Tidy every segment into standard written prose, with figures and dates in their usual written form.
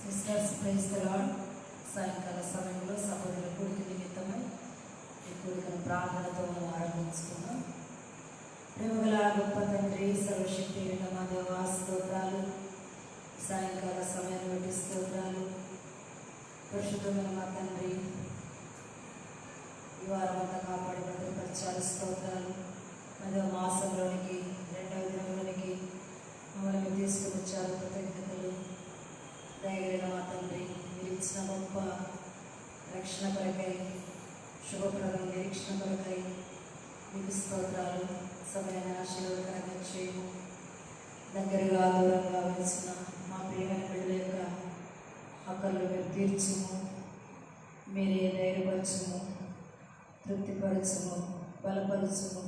Sisters praise the lord. సాయంకాల సమయంలో సహోదరుల కూడిక నిమిత్తమై ఈ కూడికను ప్రార్థనతో మనం ఆరంభించుకున్నాం. ప్రేమగల గొప్ప తండ్రి, సర్వశక్తి మా దేవా, స్తోత్రాలు. సాయంకాల సమయాన్ని బట్టి స్తోత్రాలు. పరిశుద్ధమైన మా తండ్రి, ఈ వారం అంతా కాపాడి భద్రపరచాలి. స్తోత్రాలు. మధ్య మాసంలోనికి 2వ దినంలోనికి మమ్మల్ని తీసుకుని వచ్చారు. కృతజ్ఞతలు. దయగలిగిన మా తండ్రి, మీరు ఇచ్చిన గొప్ప రక్షణ కొరకై, శుభప్రదం నిరీక్షణ కొరకై మీకు స్తోత్రాలు. సమయాన్ని ఆశీర్వాదకరంగా చేయము. దగ్గరగా దూరంగా వెలిసిన మా ప్రియమైన బిడ్డల యొక్క హక్కులు మీరు తీర్చుము. మీరే ధైర్యపరచుము, తృప్తిపరచుము, బలపరచుము.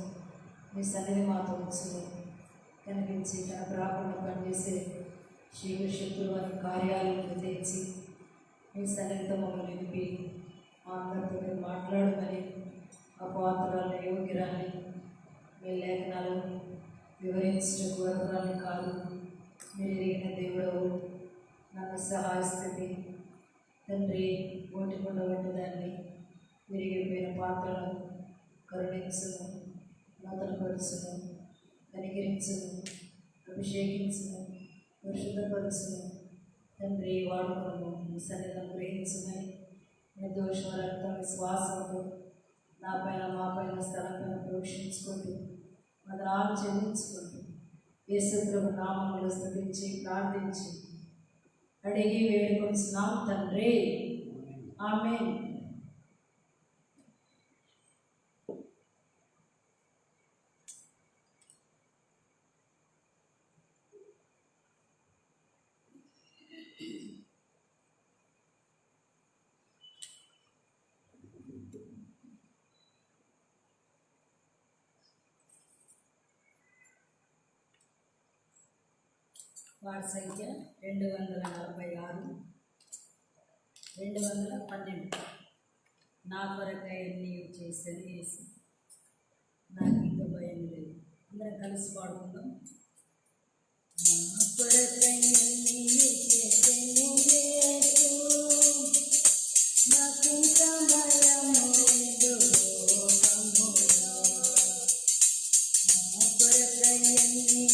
మీ సన్నిధి మాతో ఉంచుము. కనిపించి తనకు రాకుండా పనిచేసే శక్తులు వారి కార్యాలను తెచ్చి మీ సన్నిధితో మమ్మల్ని నింపి మా అందరితో మీరు మాట్లాడమని, అపవాదురాలను యోగ్యురాన్ని మీ లేఖనాలు వివరించడానికి అర్హురాన్ని కాదు, మీరు ఎరిగిన దేవుడవు. నాకు సహాయ స్థితి తండ్రి, ఓటికుండా వంటిదాన్ని విరిగిపోయిన పాత్రను కరుణించును, నూతనపరుచును, కనికరించును, అభిషేకించును, పరిశుద్ధపరుచును. తండ్రి, వాడుకోను మీ సన్నిధిని గ్రహించుమని నిర్దోషం రక్తం విశ్వాసంతో నా పైన మా పైన స్థలం పైన ప్రోక్షించుకుంటూ మదనాలు చెల్లించుకుంటూ యేసుప్రభు నామములో స్తుతించి ప్రార్థించి అడిగి వేడుకొంచున్నాం తండ్రి, ఆమేన్. వార్డ్ సంఖ్య 246, 212. నా కొరకై నీవు చేసేది యేసు, నాకు ఇంత భయం లేదు. అందరం కలిసి పాడుకుందాం. నా కొరకై నీవు చేసేది యేసు, నాకు ఇంత భయము లేదు లోకములో. నా కొరకై నీవు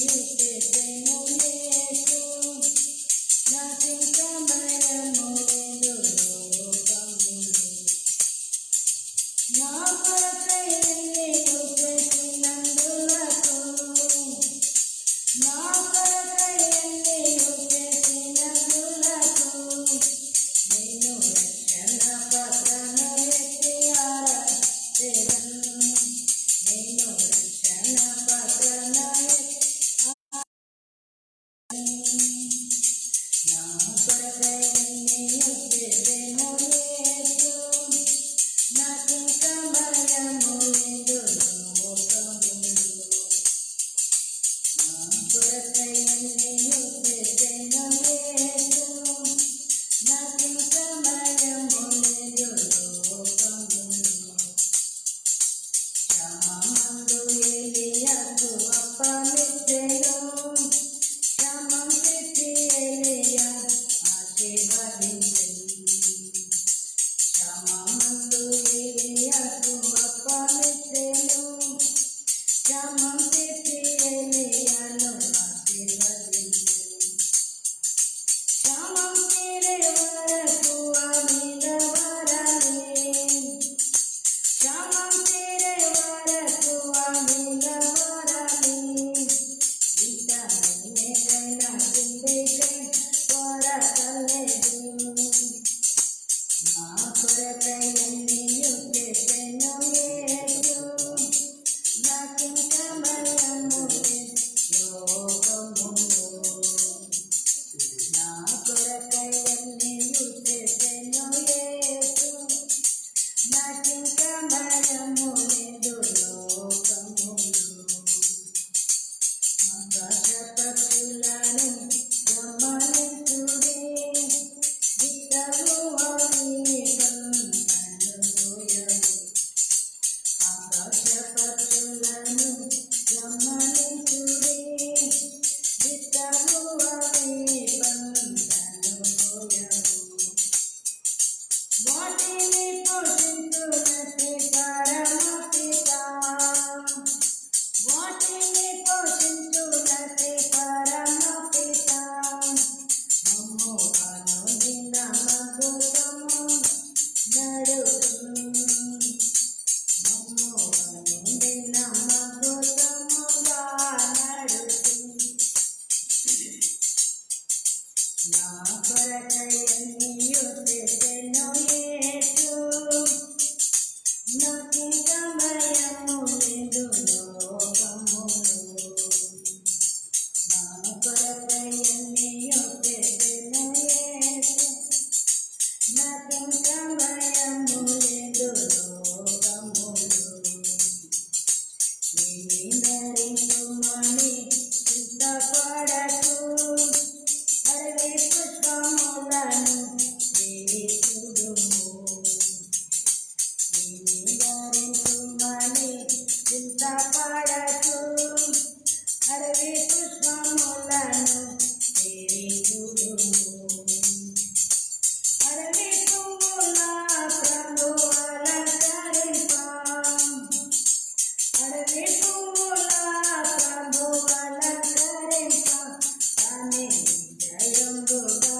చేసేది యేసు, నాకు ఇంత భయము లేదు లోకములో. నా కొరకై నీవు చేసినందులకు, నా కొరకై నీవు నా కొరకై అన్నియు చేసెను యేసు, నాకింక భయము లేదు లోకములో. నా కొరకై అన్నియు చేసెను యేసు, నాకింక భయము లేదు లోకములో. నీని ధరించుమని చింతపడకు, అరవై పుష్పములను వేసుడుము. నీని ధరించుమని చింతపడకు, అరవై పుష్పములను వేసుడుము. అరవై పువ్వుల ప్రభువు అలంకరింప, అరవై పువ్వుల ప్రభువు అలంకరింప, తానే జయంబుగా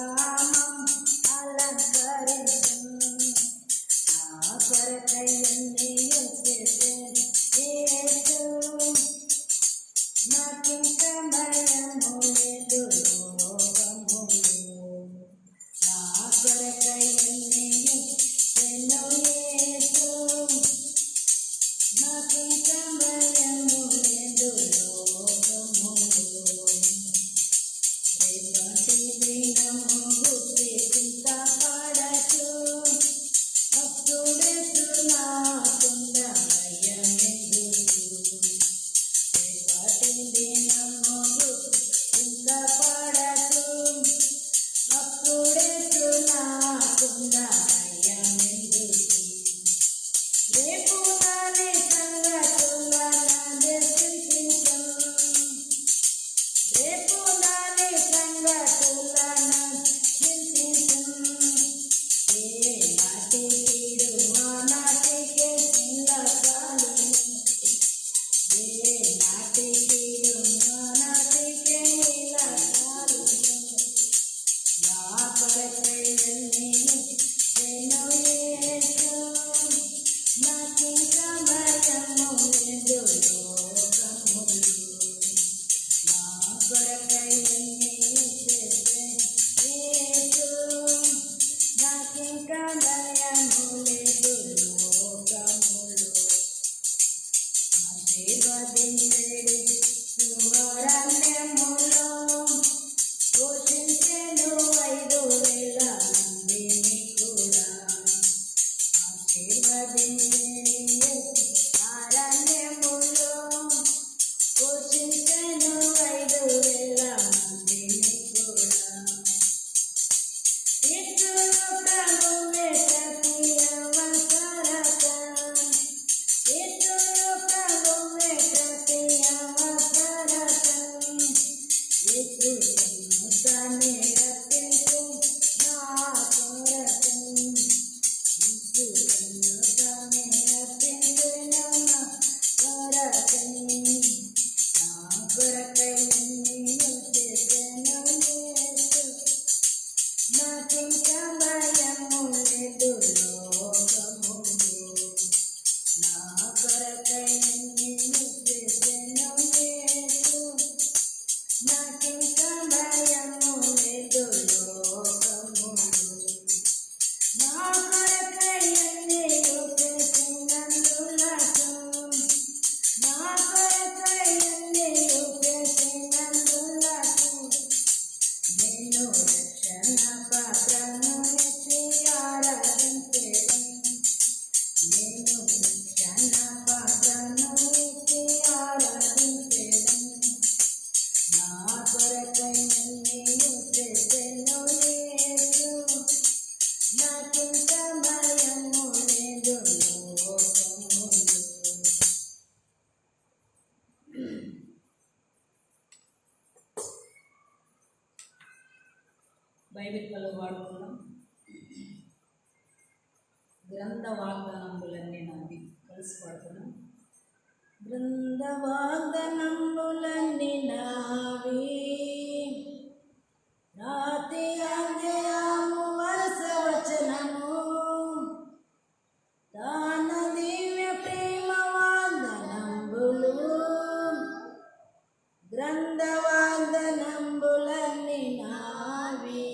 అలంకరించును. నా కొరకై అన్నియు చేసెను యేసు, నాకింక భయము లేదు లోకములో. నా కొరకై అన్నియు చేసెను యేసు, నాకింక భయము లేదు లోకములో. రేపటి దినము గూర్చి చింతపడకు, అప్పుడెప్పుడు నాకుండ భయమెందుకు. రేపటి దినము గూర్చి చింతపడకు, అప్పుడెప్పుడు నాకుండ భయమెందుకు. రేపు నాని సంగతుల నాదే చింతించును, రేపు నాని సంగతుల నాదే చింతించును. ఏ నాటి కీడు ఆనాటికే చిందసాలును, ఏ నాటి కీడు ఆనాటికే ఇలసాలును. నా కొరకై అన్నియు చేసెను యేసు, నాకింక భయము లేదు లోకములో. నా కొరకై అన్నియు చేసెను యేసు, నాకింక భయము లేదు లోకములో. ఆశీర్వదించెడి అరణ్యములో, పోషించెను 5,000 మందిని కూడా. ఆశీర్వదించెడి అరణ్యములో, పోషించెను 5,000 మందిని కూడా. యేసును ప్రభువే ప్రతి అవసరత, యేసును ప్రభువే ప్రతి అవసరత. యేసును తానే రక్షించు నా కొరకు, యేసును తానే రక్షించును నా కొరకు. నా కొరకై అన్నియు చేసెను యేసు, నాకింక భయము లేదు లోకములో. నా కొరకై అన్నియు చేసెను యేసు, నాకింక భయము లేదు లోకములో. నా కొరకై అన్నియు చేసినందులకు, నా కొరకై అన్నియు చేసినందులకు, నేను రక్షణ పాత్రను ఎత్తి ఆరాధించెదను. నేను రక్షణ పాత్రను ఎత్తి ఆరాధించెదను. నా కొరకై అన్నియు చేసెను యేసు, నాకింక భయము లేదు లోకములో. బైబిల్ పలుకు వాడుకున్నాం. గ్రంథ వాగ్దానములన్నీ నావి. కలిసి పాడుకున్నాం. గ్రంథ వాగ్దానములన్నీ నావి, రాతి అధ్యాయము వరుస వచనము, దాన దివ్య ప్రేమ వాగ్దానములు. గ్రంథ వాగ్దానములన్నీ నావి,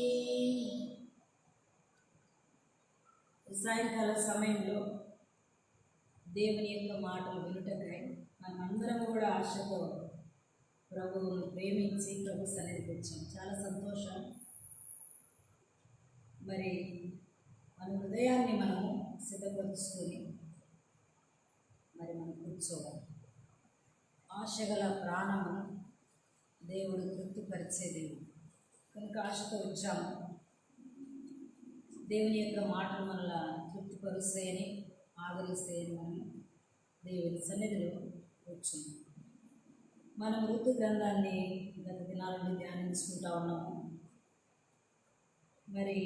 సాయంకాల సమయంలో దేవుని యొక్క మాటలు వినుటకై మనమందరం కూడా ఆశతో ప్రభువును ప్రేమించి ప్రభు సన్నిధికి వచ్చాం. చాలా సంతోషం. మరి మన హృదయాన్ని మనము సిద్ధపరుచుకొని మరి మనం కూర్చోవాలి. ఆశగల ప్రాణమును దేవుడు తృప్తిపరిచేది కనుక ఆశతో వచ్చాము. దేవుని యొక్క మాటలు మనల్ని తృప్తిపరుస్తాయని ఆదరిస్తాయని మనం దేవుని సన్నిధిలో వచ్చాము. మనం ఋతు గ్రంథాన్ని గత దినాల నుండి ధ్యానించుకుంటా ఉన్నాము. మరి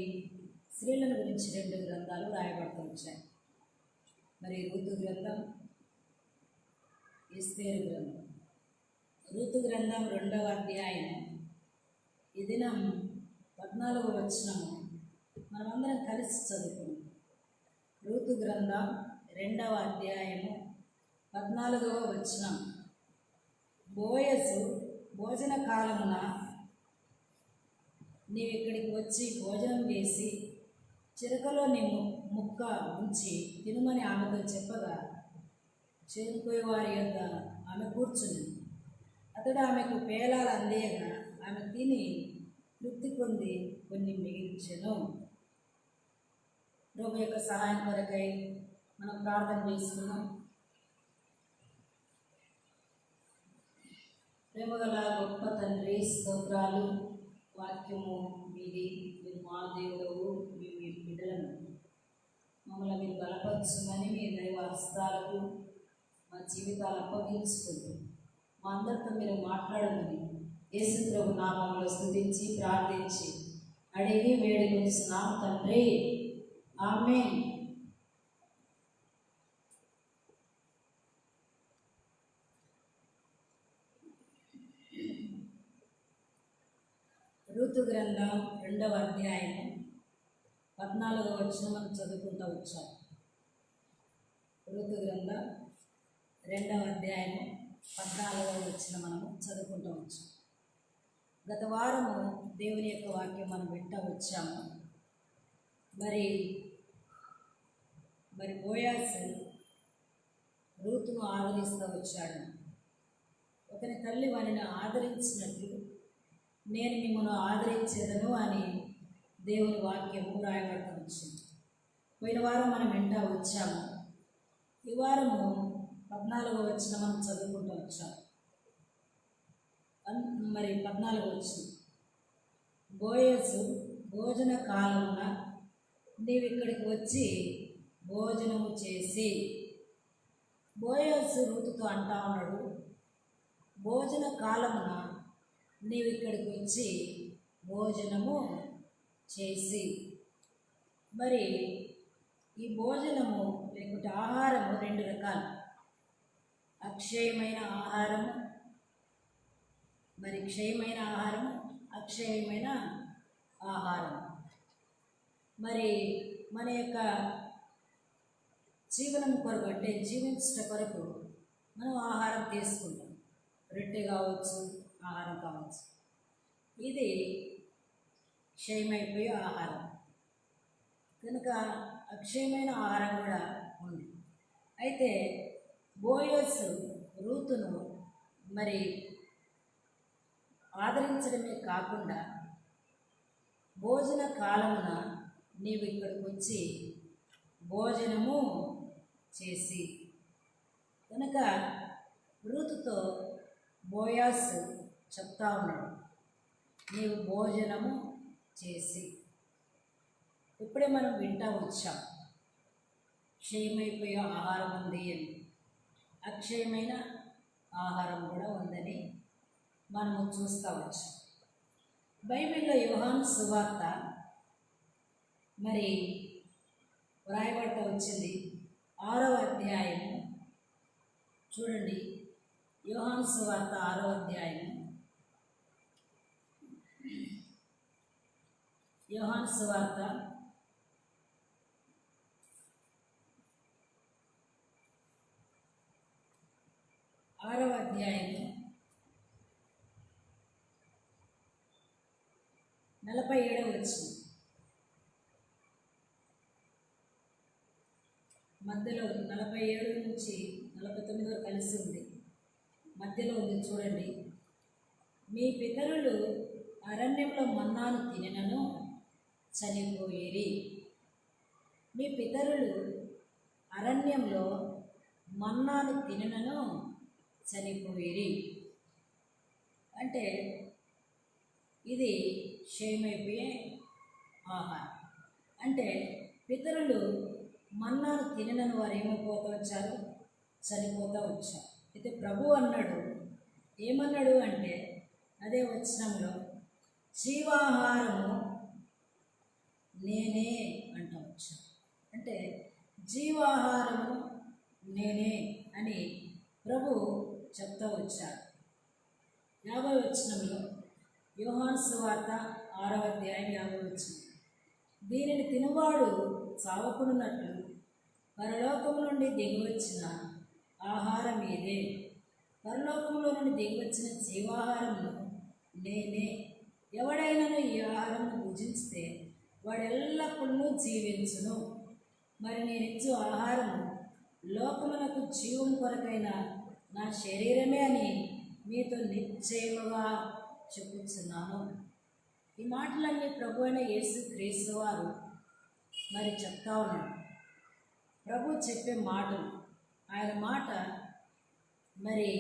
స్త్రీలను గురించి 2 గ్రంథాలు రాయబడుతూ వచ్చాయి. మరి ఋతు గ్రంథం, ఎస్తేరు గ్రంథం. ఋతు గ్రంథం 2వ అధ్యాయం ఈ దినం 14వ వచనము మనమందరం కలిసి చదువుకున్నాం. ఋతు గ్రంథం 2వ అధ్యాయము 14వ వచనం. బోయజు భోజన కాలమున నీవు ఇక్కడికి వచ్చి భోజనం చేసి చిరకలో నీ ముక్క ఉంచి తినుమని ఆమెతో చెప్పగా చేరుకోయే వారి యొక్క ఆమె కూర్చుంది. అతడు ఆమెకు పేలాలు అందేయగా ఆమె తిని తృప్తి పొంది కొన్ని మిగిల్చెను. ప్రభు యొక్క సహాయం కొరకై మనం ప్రార్థన చేసుకున్నాం. ప్రేమగల గొప్ప తండ్రి, స్తోత్రాలు. వాక్యము మీది, మీరు మా దేవుడవు, మీ బిడ్డలను మమ్మల్ని మీరు బలపరచుమని మీ దైవ హస్తాలకు మా జీవితాలు అప్పగించుకుంటూ మా అందరితో మీరు మాట్లాడమని యేసు ప్రభు నామములో స్తుతించి ప్రార్థించి అడిగి వేడుకొనిస్తున్నాం తండ్రి. ఆమేన్. ఋతు గ్రంథం 2వ అధ్యాయం 14వ వచనం మనం చదువుకుంటూ వచ్చాం. ఋతు గ్రంథం 2వ అధ్యాయం 14వ వచనం మనము చదువుకుంటూ వచ్చాం. గత వారము దేవుని యొక్క వాక్యం మనం వింటూ వచ్చాము. మరి బోయాజు రూతును ఆదరిస్తూ వచ్చాడు. ఒకరి తల్లి వారిని ఆదరించినట్లు నేను మిమ్మల్ని ఆదరించేదను అని దేవుని వాక్యము రాయబడుతూ వచ్చింది. పోయిన వారం మనం వింటూ వచ్చాము. ఈ వారము 14వ వచనం మనం చదువుకుంటూ వచ్చాము. మరి 14వ వచనం. బోయజు భోజన కాలమున నీవు ఇక్కడికి వచ్చి భోజనము చేసి. బోయజు రూతుతో అంటా ఉన్నాడు, భోజన కాలమున నీవు ఇక్కడికి వచ్చి భోజనము చేసి. మరి ఈ భోజనము లేకుంటే ఆహారము 2 రకాలు. అక్షయమైన ఆహారము, మరి క్షయమైన ఆహారము, అక్షయమైన ఆహారం. మరి మన యొక్క జీవనం కొరకు అంటే జీవించట కొరకు మనం ఆహారం తీసుకుంటాం. రొట్టె కావచ్చు, ఆహారం కావచ్చు. ఇది క్షయమైపోయే ఆహారం కనుక అక్షయమైన ఆహారం కూడా ఉంది. అయితే బోయజు రూతును మరి ఆదరించడమే కాకుండా భోజన కాలమున నీవు ఇక్కడికి వచ్చి భోజనము చేసి. కనుక రూతుతో బోయాజు చెప్తా ఉన్నాడు, నీవు భోజనము చేసి. ఇప్పుడే మనం వింటూ వచ్చాం, క్షయమైపోయే ఆహారం ఉంది అని, అక్షయమైన ఆహారం కూడా ఉందని మనము చూస్తూ వచ్చాం. బైబిల్లో యోహాను సువార్త మరి వ్రాయబడతా వచ్చింది 6వ అధ్యాయము. చూడండి, యోహాను సువార్త 6వ అధ్యాయము. యోహాను సువార్త 6వ అధ్యాయము 47వ వచనం. మధ్యలో 47 నుంచి 49 వరకు కలిసి ఉంది. మధ్యలో ఉంది చూడండి. మీ పితరులు అరణ్యంలో మన్నాను తినను చనిపోయేరి. మీ పితరులు అరణ్యంలో మన్నాను తినను చనిపోయేరి. అంటే ఇది క్షయమైపోయే ఆహారం. అంటే పితరులు మన్నాను తిననని వారు ఏమైపోతూ వచ్చారు? చనిపోతూ వచ్చారు. అయితే ప్రభు అన్నాడు, ఏమన్నాడు అంటే అదే వచనంలో జీవాహారము నేనే అంటూ వచ్చాను. అంటే జీవాహారము నేనే అని ప్రభు చెప్తూ వచ్చారు. 50వ వచనంలో యోహాను సువార్త 6వ అధ్యాయం 50వ వచనం, దీనిని తినువాడు చావకున్నట్లు పరలోకము నుండి దిగివచ్చిన ఆహారం ఇదే. పరలోకంలో నుండి దిగివచ్చిన జీవాహారము నేనే. ఎవడైనాను ఈ ఆహారము భుజిస్తే వాడు ఎల్లప్పుడూ జీవించును. మరి నేనిచ్చు ఆహారము లోకమునకు జీవం కొరకైన నా శరీరమే అని మీతో నిశ్చయముగా చెప్పుచున్నాను. ఈ మాటలన్నీ ప్రభు అయిన యేసుక్రీస్తు వారు మరి చెప్తా ఉన్నాడు. ప్రభు చెప్పే మాటలు, ఆయన మాట మరి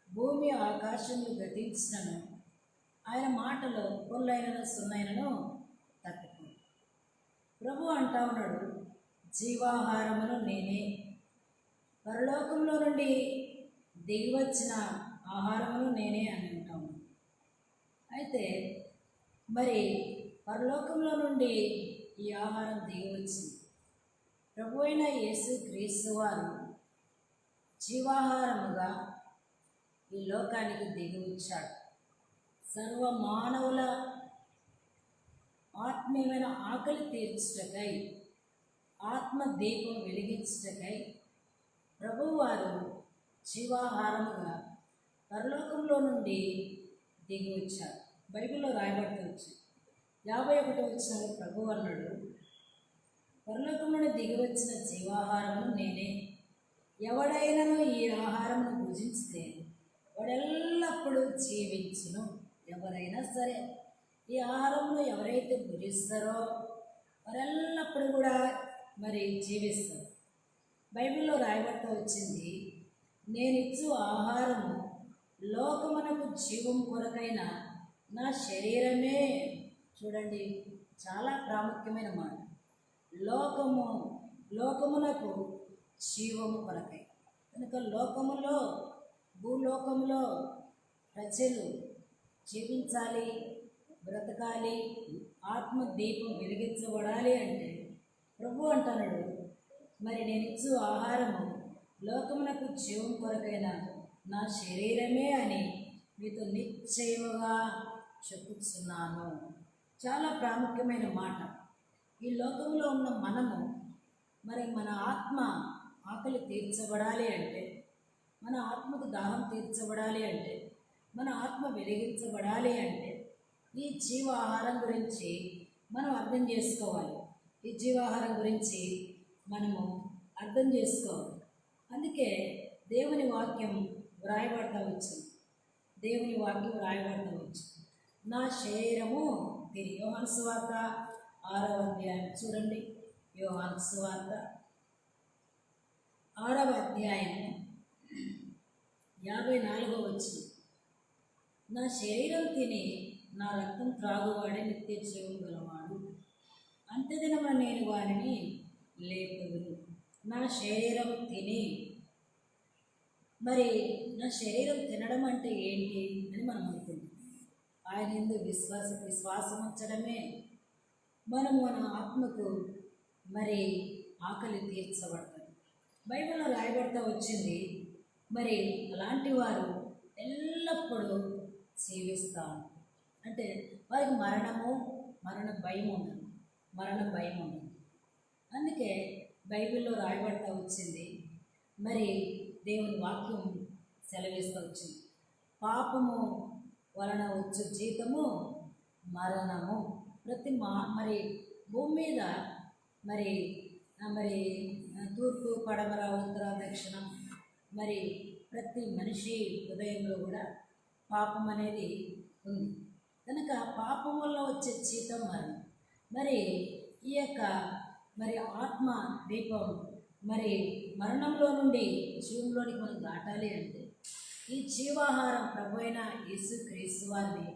భూమి ఆకాశంలో గతించినను ఆయన మాటలో పొల్లైనను సున్నైనను తప్పిపో. ప్రభు అంటా ఉన్నాడు, జీవాహారమును నేనే, పరలోకంలో నుండి దిగివచ్చిన ఆహారమును నేనే అని అంటాము. అయితే మరి పరలోకంలో నుండి ఈ ఆహారం దిగివచ్చింది. ప్రభు అయిన యేసుక్రీస్తు వారు జీవాహారముగా ఈ లోకానికి దిగి వచ్చాడు. సర్వ మానవుల ఆత్మీయమైన ఆకలి తీర్చుటకై, ఆత్మ దీపం వెలిగించుటకై ప్రభువారు జీవాహారముగా పరలోకంలో నుండి దిగి వచ్చారు. బైబిల్లో రాయబడుతూ వచ్చి 51వ వచనంలో ప్రభు అన్నాడు, పరలోకం నుండి దిగి వచ్చిన జీవాహారము నేనే. ఎవడైనాను ఈ ఆహారమును భుజిస్తే వాడెల్లప్పుడూ జీవించును. ఎవరైనా సరే ఈ ఆహారమును ఎవరైతే భుజిస్తారో వారెల్లప్పుడూ కూడా మరి జీవిస్తారు. బైబిల్లో రాయబడుతూ వచ్చింది, నేనిచ్చు ఆహారము లోకమునకు జీవం కొరకైన నా శరీరమే. చూడండి, చాలా ప్రాముఖ్యమైన మాట. లోకమునకు జీవము కొరకై. కనుక లోకములో, భూలోకములో ప్రజలు జీవించాలి, బ్రతకాలి, ఆత్మ దీపం వెలిగించబడాలి అంటే ప్రభు అంటున్నాడు, మరి నేనిచ్చు ఆహారము లోకమునకు జీవం కొరకైన నా శరీరమే అని మీతో నిశ్చయముగా చెప్పుచున్నాను. చాలా ప్రాముఖ్యమైన మాట. ఈ లోకంలో ఉన్న మనము మరి మన ఆత్మ ఆకలి తీర్చబడాలి అంటే, మన ఆత్మకు దాహం తీర్చబడాలి అంటే, మన ఆత్మ వెలిగించబడాలి అంటే ఈ జీవాహారం గురించి మనం అర్థం చేసుకోవాలి. ఈ జీవాహారం గురించి మనము అర్థం చేసుకోవాలి. అందుకే దేవుని వాక్యం వ్రాయబడతా వచ్చింది. దేవుని వాక్యం వ్రాయబడతా వచ్చింది. నా శరీరము తిని. యోహాను సువార్త 6వ అధ్యాయం చూడండి. యోహాను సువార్త 6వ అధ్యాయం 54వ వచనం, నా శరీరం తిని నా రక్తం త్రాగువాడే నిత్య జీవం గలవాడు. అంత్యదినమున నేను వారిని లేపుదును. నా శరీరం తిని, మరి నా శరీరం తినడం అంటే ఏంటి అని మనం అనుకుంటాం. ఆయన యందు విశ్వాసం ఉంచడమే మనము మన ఆత్మకు మరి ఆకలి తీర్చబడతారు. బైబిల్లో రాయబడతా వచ్చింది, మరి అలాంటి వారు ఎల్లప్పుడూ జీవిస్తారు. అంటే వారికి మరణ భయం ఉండదు. అందుకే బైబిల్లో రాయబడతా వచ్చింది, మరి దేవుని వాక్యం సెలవిస్తూ వచ్చింది, పాపము వలన వచ్చు జీతము మరణము. మరి భూమి మీద మరి తూర్పు పడమర ఉత్తర దక్షిణ మరి ప్రతి మనిషి హృదయంలో కూడా పాపం అనేది ఉంది కనుక పాపం వల్ల వచ్చే జీతం మరణం. మరి ఈ యొక్క మరి ఆత్మ దీపం మరి మరణంలో నుండి జీవంలోనికి మనం దాటాలి అంటే ఈ జీవాహారం ప్రభు అయిన యేసుక్రీస్తు వారిని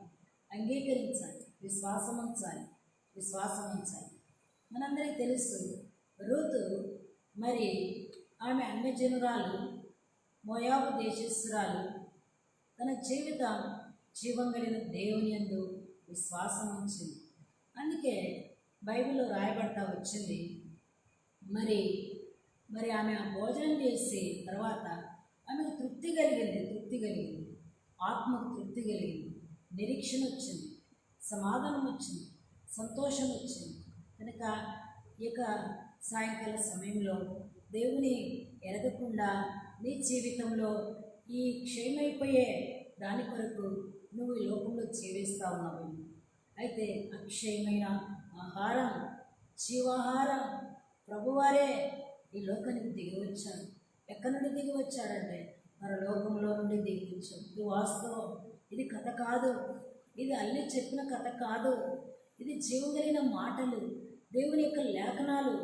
అంగీకరించాలి, విశ్వాసం ఉంచాలి. మనందరికీ తెలుసు రూతు మరి ఆమె అన్యజనురాలు, మోయాబు దేశస్థురాలు. తన జీవితం జీవం కలిగిన దేవుని యందు విశ్వాసం ఉంచింది. అందుకే బైబిల్లో రాయబడతా వచ్చింది. మరి ఆమె భోజనం చేసి తర్వాత ఆమెకు తృప్తి కలిగింది, ఆత్మకు తృప్తి కలిగింది, నిరీక్షణ వచ్చింది, సమాధానం వచ్చింది, సంతోషం వచ్చింది. కనుక ఇక సాయంకాల సమయంలో దేవుని ఎరగకుండా నీ జీవితంలో ఈ క్షయమైపోయే దాని కొరకు నువ్వు ఈ లోకంలో జీవిస్తూ ఉన్నావు. అయితే అక్షయమైన ఆహారం, జీవాహారం ప్రభువారే ఈ లోకానికి దిగి వచ్చాడు. ఎక్కడి నుండి దిగి వచ్చాడంటే మన లోకంలో నుండి దిగి వచ్చాడు. ఇది వాస్తవం, ఇది కథ కాదు, ఇది అల్లి చెప్పిన కథ కాదు, ఇది జీవం కలిగిన మాటలు, దేవుని యొక్క లేఖనాలు.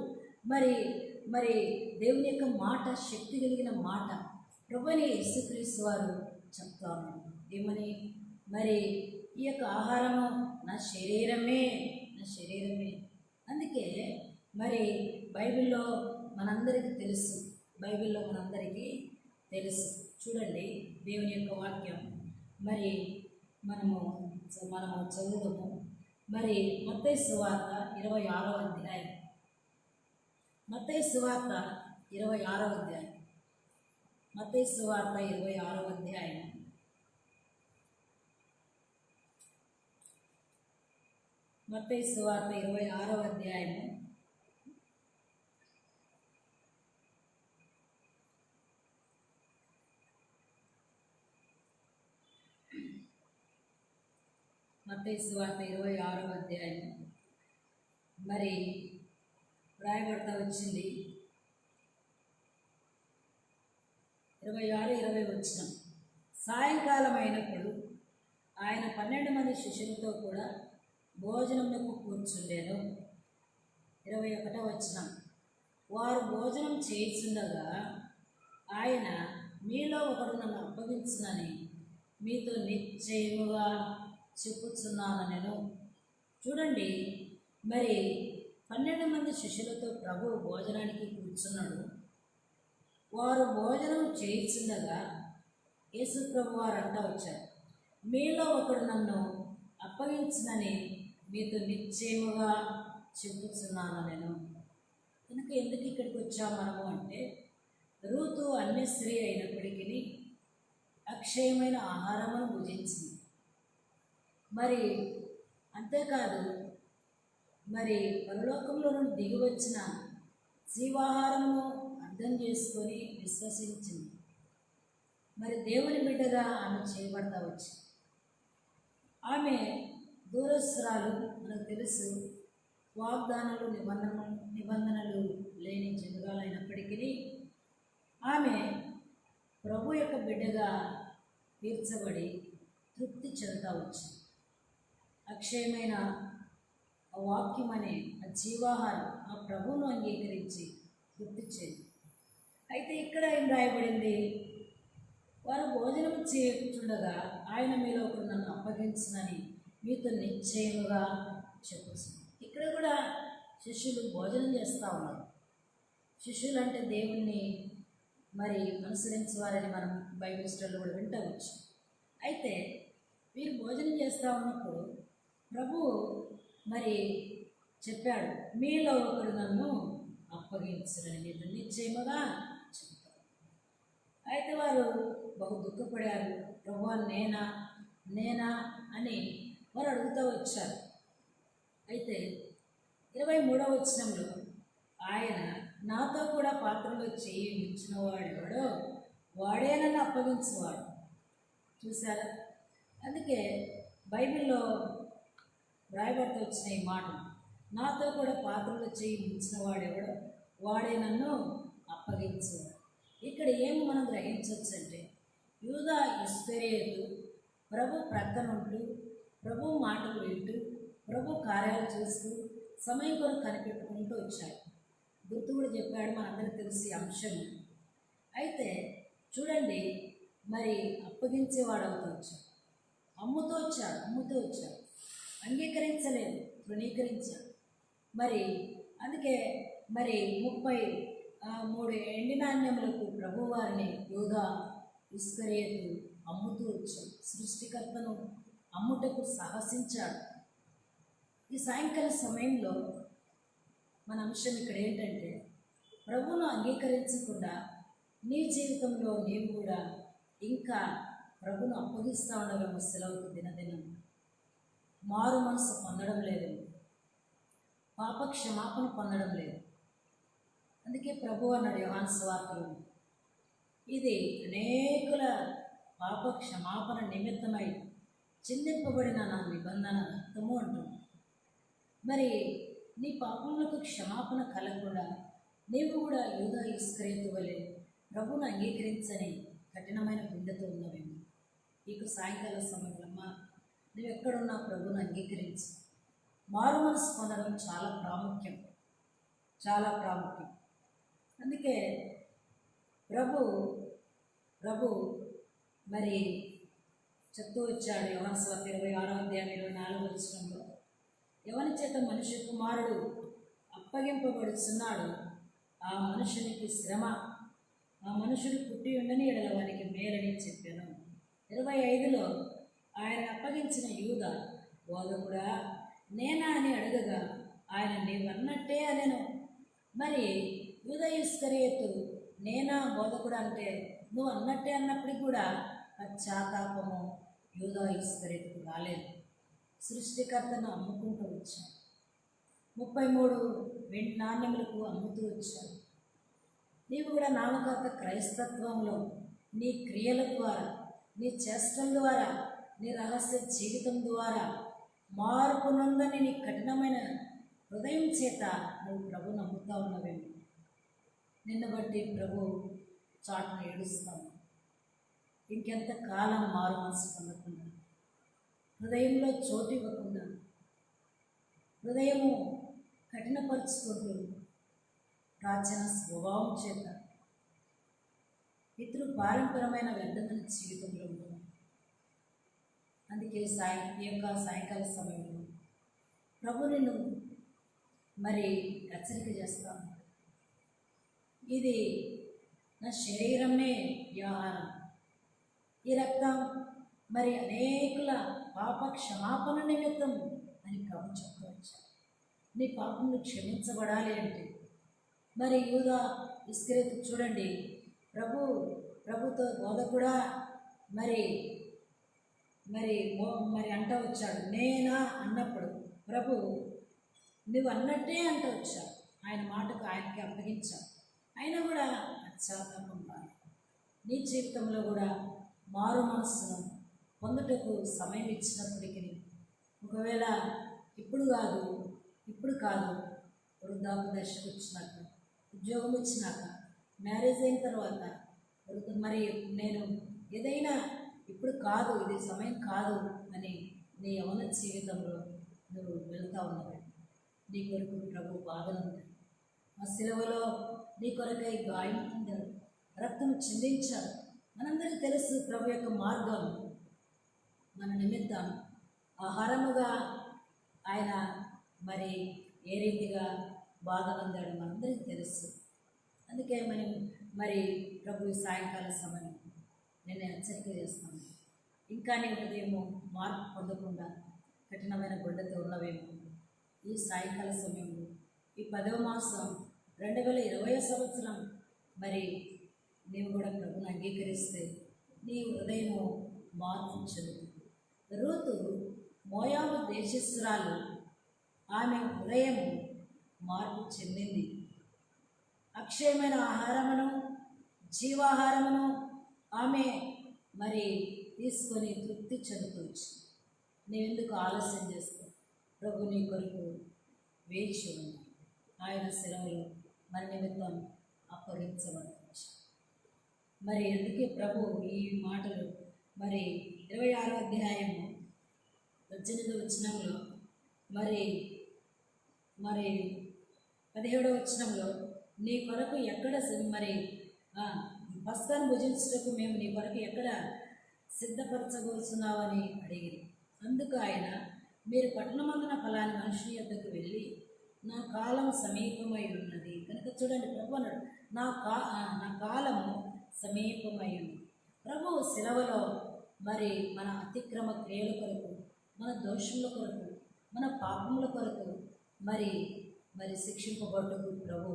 మరి దేవుని యొక్క మాట శక్తి కలిగిన మాట ప్రభువైన యేసుక్రీస్తు వారు చెప్తా ఉన్నారు. ఏమని? మరి ఈ యొక్క ఆహారము నా శరీరమే. అందుకే మరి బైబిల్లో మనందరికీ తెలుసు. చూడండి దేవుని యొక్క వాక్యం మరి మనము చదువుదాము. మరి మత్తయి సువార్త 26వ అధ్యాయం. మత్తయి సువార్త 26వ అధ్యాయం. మత్తయి సువార్త 26వ అధ్యాయం. మత్తయి సువార్త 26వ అధ్యాయము 26వ అధ్యాయం మరి రాయబడతా వచ్చింది. 26-20 వచనం. సాయంకాలం అయినప్పుడు ఆయన 12 మంది శిష్యులతో కూడా భోజనములకు కూర్చుండెను. 21వ వచనం. వారు భోజనం చేయుచుండగా ఆయన, మీలో ఒకడు నన్ను అప్పగించునని మీతో నిశ్చయముగా చెప్పుచున్నాను నేను. చూడండి, మరి 12 మంది శిష్యులతో ప్రభు భోజనానికి కూర్చున్నాడు. వారు భోజనం చేయుచుండగా యేసు ప్రభు వారు అంటా వచ్చారు, మీలో ఒకడు నన్ను అప్పగించునని మీతో నిశ్చయముగా చెప్పుచున్నాను నేను. కనుక ఎందుకు ఇక్కడికి వచ్చాము మనము అంటే, రూతు అన్య స్త్రీ అయినప్పటికీ అక్షయమైన ఆహారమును భుజించింది. మరి అంతేకాదు, మరి పరలోకంలో నుండి దిగి వచ్చిన జీవాహారమును అర్థం చేసుకొని విశ్వసించింది. మరి దేవుని బిడ్డగా ఆమె చేయబడతా వచ్చింది. ఆమె దూరస్తురాలు, మనకు తెలుసు, వాగ్దానాలు నిబంధనలు లేని జనురాలైనప్పటికీ ఆమె ప్రభు యొక్క బిడ్డగా తీర్చబడి తృప్తి చెందుతా వచ్చింది. అక్షయమైన ఆ వాక్యం అనే ఆ జీవాహారం ఆ ప్రభువును అంగీకరించి తృప్తి చెంది. అయితే ఇక్కడ ఏం రాయబడింది? వారు భోజనం చేయుచుండగా ఆయన మీలో ఒకరు నన్ను అప్పగించునని మీతో నిశ్చయముగా చెప్పుచున్నాను. ఇక్కడ కూడా శిష్యులు భోజనం చేస్తూ ఉన్నారు. శిష్యులు అంటే దేవుణ్ణి మరి అనుసరించేవారని మనం బైబిల్ స్టడీలో కూడా వింటవచ్చు. అయితే వీరు భోజనం చేస్తూ ఉన్నప్పుడు ప్రభు మరి చెప్పాడు, మీలో ఒకరు నన్ను అప్పగించరని మీతో నిశ్చయముగా చెప్తారు. అయితే వారు బహు దుఃఖపడారు. ప్రభువా, నేనా అని వారు అడుగుతూ వచ్చారు. అయితే 23వ వచనంలో ఆయన, నాతో కూడా పాత్రలో చేయి ఉంచిన వాడెవడో వాడే నన్ను అప్పగించేవాడు. చూసారా? అందుకే బైబిల్లో రాయబడుతూ వచ్చిన ఈ మాట, నాతో కూడా పాత్రలో చేయి ఉంచిన వాడెవడో వాడే నన్ను అప్పగించేవాడు. ఇక్కడ ఏం మనం గ్రహించవచ్చు అంటే, యూదా ఇస్కరియోతు ప్రభు ప్రక్కన ఉంటూ, ప్రభు మాటలు వింటూ, ప్రభు కార్యాలు చూస్తూ, సమయం కొరకు కనిపెట్టుకుంటూ వచ్చాడు. గుర్తు కూడా చెప్పాడు, మనందరికీ తెలిసి అంశం. అయితే చూడండి, మరి అప్పగించేవాడు అవుతూ వచ్చాడు, అమ్ముతూ వచ్చాడు, అంగీకరించలేదు, తృణీకరించాడు. మరి అందుకే మరి 33 ఎండి నాణ్యములకు ప్రభువారిని యూదా ఇస్కరియోతు అమ్ముతూ వచ్చాడు. సృష్టికర్తను అమ్ముటకు సాహసించాడు. ఈ సాయంకాల సమయంలో మన అంశం ఇక్కడ ఏంటంటే, ప్రభువును అంగీకరించకుండా నీ జీవితంలో నీవు కూడా ఇంకా ప్రభును అప్పగిస్తూ ఉండవేమో. సెలవుకు దినదినం మారు మనసు పొందడం లేదు, పాప క్షమాపణ పొందడం లేదు. అందుకే ప్రభు అన్నాడు యోహాను సువార్తలో, ఇది అనేకుల పాప క్షమాపణ నిమిత్తమై చిందింపబడిన నా నిబంధన రక్తము అంటుంది. మరి నీ పాపములకు క్షమాపణ కలగకుండా నీవు కూడా యూదా ఇస్కరియోతు వలె ప్రభువును అంగీకరించని కఠినమైన గుండెతో ఉన్నవేమో. నీకు సాయంకాల సమయంలో నువ్వు ఎక్కడున్నా ప్రభువును అంగీకరించు. మారు మనసు పొందడం చాలా ప్రాముఖ్యం, చాలా ప్రాముఖ్యం. అందుకే ప్రభు మరి చెప్తూ వచ్చాడు యోహాను సువార్త 26వ అధ్యాయం 24వ వచనంలో, ఎవరి చేత మనిషి కుమారుడు అప్పగింపబడుచున్నాడు ఆ మనుషునికి శ్రమ, ఆ మనుషుడు పుట్టి ఉండని ఎడల వానికి మేలని చెప్పాను. 25లో ఆయన అప్పగించిన యూదా, బోధకుడా నేనా అని అడగగా ఆయన నీవన్నట్టే అనెను. మరి యూదా ఇస్కరియోతు నేనా బోధకుడా అంటే నువ్వు అన్నట్టే అన్నప్పటికి కూడా పశ్చాత్తాపము యూదా ఇస్కరియోతుకు రాలేదు. సృష్టికర్తను అమ్ముకుంటూ వచ్చాడు. 33 వెండి నాణ్యములకు అమ్ముతూ వచ్చాడు. నీవు కూడా నామకార్థ క్రైస్తత్వంలో నీ క్రియల ద్వారా, నీ చేష్టల ద్వారా, నీ రహస్య జీవితం ద్వారా మార్పు నొందని నీ కఠినమైన హృదయం చేత నువ్వు ప్రభు నమ్ముతా ఉన్నవేమో. నిన్ను బట్టి ప్రభు చాటును ఏడుస్తాము. ఇంకెంత కాలం మారు మనసు పొందకుండా, హృదయంలో చోటు ఇవ్వకుండా, హృదయము కఠినపరుచుకుంటూ ప్రాచీన స్వభావం చేత పితృ పారంపరమైన వ్యర్థమైన జీవితంలో ఉంటుంది. అందుకే సాయంకాల సమయంలో ప్రభు నిన్ను మరి హెచ్చరిక చేస్తాను. ఇది నా శరీరమే ఈ ఆహారం, ఈ రక్తం మరి అనేకుల పాప క్షమాపణ నిమిత్తం అని ప్రభు చెప్పవచ్చు. నీ పాపములు క్షమించబడాలి అంటే మరి యూదా ఇస్కరియోతు చూడండి, ప్రభుతో బోధకుడా మరి మరి మరి అంట వచ్చాడు. నేనా అన్నప్పుడు ప్రభు నువ్వు అన్నట్టే అంట వచ్చాడు. ఆయన మాటకు ఆయనకి అప్పగించావు. అయినా కూడా పశ్చాత్తాపం కాదు. నీ జీవితంలో కూడా మారు మనస్సును పొందుటకు సమయం ఇచ్చినప్పటికీ, ఒకవేళ ఇప్పుడు కాదు వృద్ధాప్య దశకు వచ్చినాక, ఉద్యోగం వచ్చినాక, మ్యారేజ్ అయిన తర్వాత, మరి నేను ఏదైనా ఇప్పుడు కాదు, ఇది సమయం కాదు అని నీ యవన జీవితంలో నువ్వు వెళ్తా ఉన్నావు. నీ కొరకు ప్రభు బాధలు ఉంటాయి. ఆ శిలువలో నీ కొరకై గాయం పొందాడు, రక్తం చిందించాడు. మనందరికీ తెలుసు ప్రభు యొక్క మార్గం. మన నిమిత్తం ఆహారముగా ఆయన మరి ఏ రీతిగా బాధ పొందాడు మనందరికీ తెలుసు. అందుకే మరి ప్రభు సాయంకాల సమయం నేను హెచ్చరిక చేస్తాను. ఇంకా నీ హృదయము మార్పు పొందకుండా కఠినమైన గుండెతో ఉన్నవేమో ఈ సాయంకాల సమయంలో, ఈ 10వ మాసం 2020 సంవత్సరం మరి నీవు కూడా ప్రభుని అంగీకరిస్తే నీ హృదయము మార్పు చెందుతుంది. రూతు మోయాబు దేశస్థురాలు, ఆమె హృదయము మార్పు చెందింది. అక్షయమైన ఆహారమును, జీవాహారమును ఆమె మరి తీసుకొని తృప్తి చెందుకోవచ్చు. నీవెందుకు ఆలస్యం చేస్తావు? ప్రభు నీ కొరకు వేచి ఉంది. ఆయన సెలవులు మన నిమిత్తం అప్పగించవచ్చు. మరి అందుకే ప్రభు ఈ మాటలు మరి 26వ అధ్యాయము 18వ వచనంలో మరి మరి 17వ వచనంలో నీ కొరకు ఎక్కడ మరి పస్కాను భుజించుటకు మేము నీ కొరకు ఎక్కడ సిద్ధపరచగలుగుతున్నావని అడిగిరి. అందుకు ఆయన, మీరు పట్టణమందున ఫలాని మనుషుని యొద్దకు వెళ్ళి నా కాలం సమీపమై ఉన్నది కనుక చూడండి ప్రభు అన్నాడు, నా కాలము సమీపమై ఉన్నది. ప్రభు శిలవలో మరి మన అతిక్రమ క్రియల కొరకు, మన దోషముల కొరకు, మన పాపముల కొరకు మరి మరి శిక్షింపబడ్డకు ప్రభు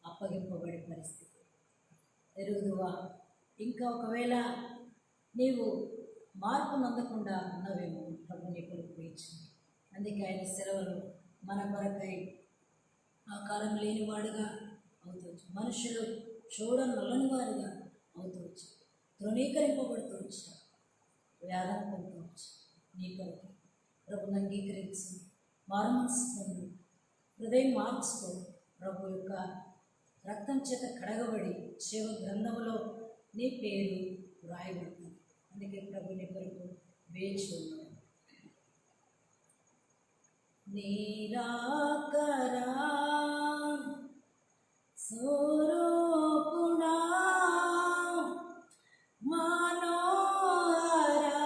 అప్పగింపబడే పరిస్థితి ఎరుగుదువా? ఇంకా ఒకవేళ నీవు మార్పు నొందకుండా ఉన్నవేమో ప్రభు నీ కొరకు వేచింది. అందుకే ఆయన సెలవులు మన కొరకై ఆకారం లేనివాడుగా అవుతవచ్చు, మనుషులు చూడనొల్లని వారుగా అవుతవచ్చు, తృణీకరింపబడుతవచ్చు, వ్యాధం పొందవచ్చు. నీ కొరకు ప్రభుని అంగీకరించి మారుమనసు పొందు, హృదయం మార్చుకో. ప్రభు యొక్క రక్తం చేత కడగబడి జీవ గ్రంథములో నీ పేరు వ్రాయబడుతుంది. అందుకే ప్రభు నీ కొరకు వేచి ఉన్నాడు. నీరాకరా స్వరూపుడా మనోహరా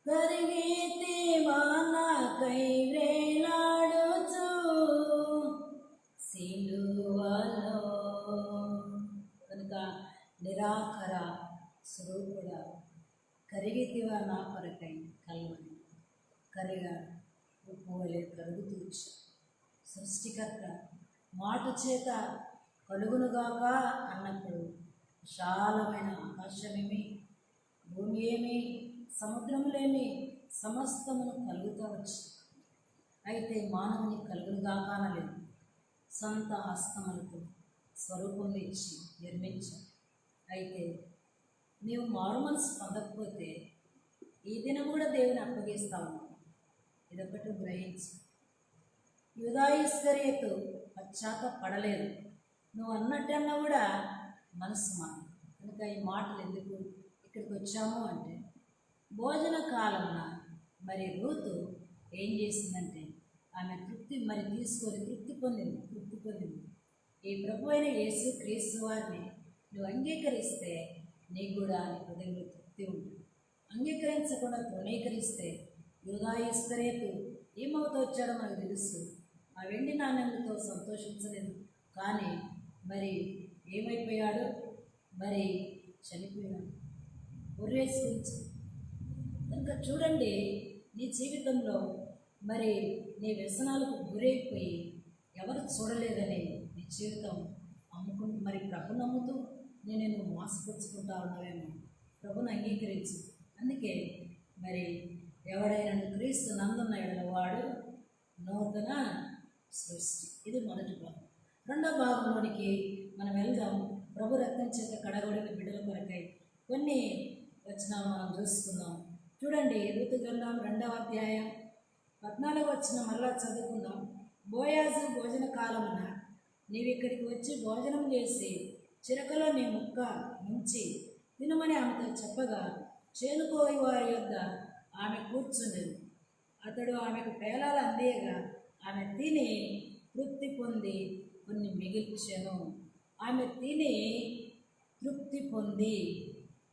కరిగితే మనకై వేలాడుచు సిలువలో. కనుక నిరాకర స్వరూపుడా కరిగితివా నా కొరకై కల్వని కరిగా ఉప్పు వలె కరుగుతూ సృష్టికర్త మాట చేత కలుగునుగాక అన్నప్పుడు విశాలమైన ఆకాశమేమి, భూమి ఏమి, సముద్రములేమి సమస్తమును కలుగుతూ వచ్చి అయితే మానవుని కలుగునుగాక అనలేదు. సొంత హస్తములతో స్వరూపం ఇచ్చి నిర్మించారు. అయితే నీవు మారు మనసు పొందకపోతే ఈ దినం కూడా దేవుని అప్పగిస్తావు. ఇదొకటి గ్రహించు. యూదా ఇస్కరియోతు పశ్చాత్తపడలేదు. నువ్వు అన్నట్టన్నా కూడా మనసు మారు. కనుక ఈ మాటలు ఎందుకు ఇక్కడికి వచ్చాము అంటే, భోజన కాలంలో మరి రూతు ఏం చేసిందంటే ఆమె తృప్తి పొందింది. ఈ ప్రభు అయిన యేసు క్రీస్తు వారిని నువ్వు అంగీకరిస్తే నీకు కూడా నీ హృదయంలో తృప్తి ఉంటుంది. అంగీకరించకుండా తృణీకరిస్తే యూదా ఇస్కరియోతు ఏమవుతూ వచ్చాడో మనకు తెలుసు. ఆ వెండి నాణ్యములతో సంతోషించలేదు, కానీ మరి ఏమైపోయాడు? మరి చనిపోయాడు. ఉర్రేసుకుంది. కనుక చూడండి, నీ జీవితంలో మరి నీ వ్యసనాలకు గురైపోయి ఎవరు చూడలేదని నీ జీవితం అమ్ముకుంటూ మరి ప్రభు నమ్ముతూ నేను మోసపుచ్చుకుంటా ఉన్నావేమో. ప్రభుని అంగీకరించు. అందుకే మరి ఎవడైనా క్రీస్తు నందున్న ఎడల వాడు నూతన సృష్టి. ఇది మొదటి భాగం. రెండో భాగంలోనికి మనం వెళ్దాం. ప్రభు రక్తం చేత కడగబడిన బిడ్డల కొరకై కొన్ని వచనాలు మనం చూసుకుందాం. చూడండి, రూతు గ్రంథం 2వ అధ్యాయం 14వ వచనం మరలా చదువుకుందాం. బోయాజు భోజన కాలమున నీవు ఇక్కడికి వచ్చి భోజనం చేసి చిరకలో నీ ముక్క ముంచి తినమని ఆమెతో చెప్పగా చేనుకోయి వారి యొద్ద ఆమె కూర్చుండెను. అతడు ఆమెకు పేలాలు అందేయగా ఆమె తిని తృప్తి పొంది కొన్ని మిగిల్చెను. ఆమె తిని తృప్తి పొంది.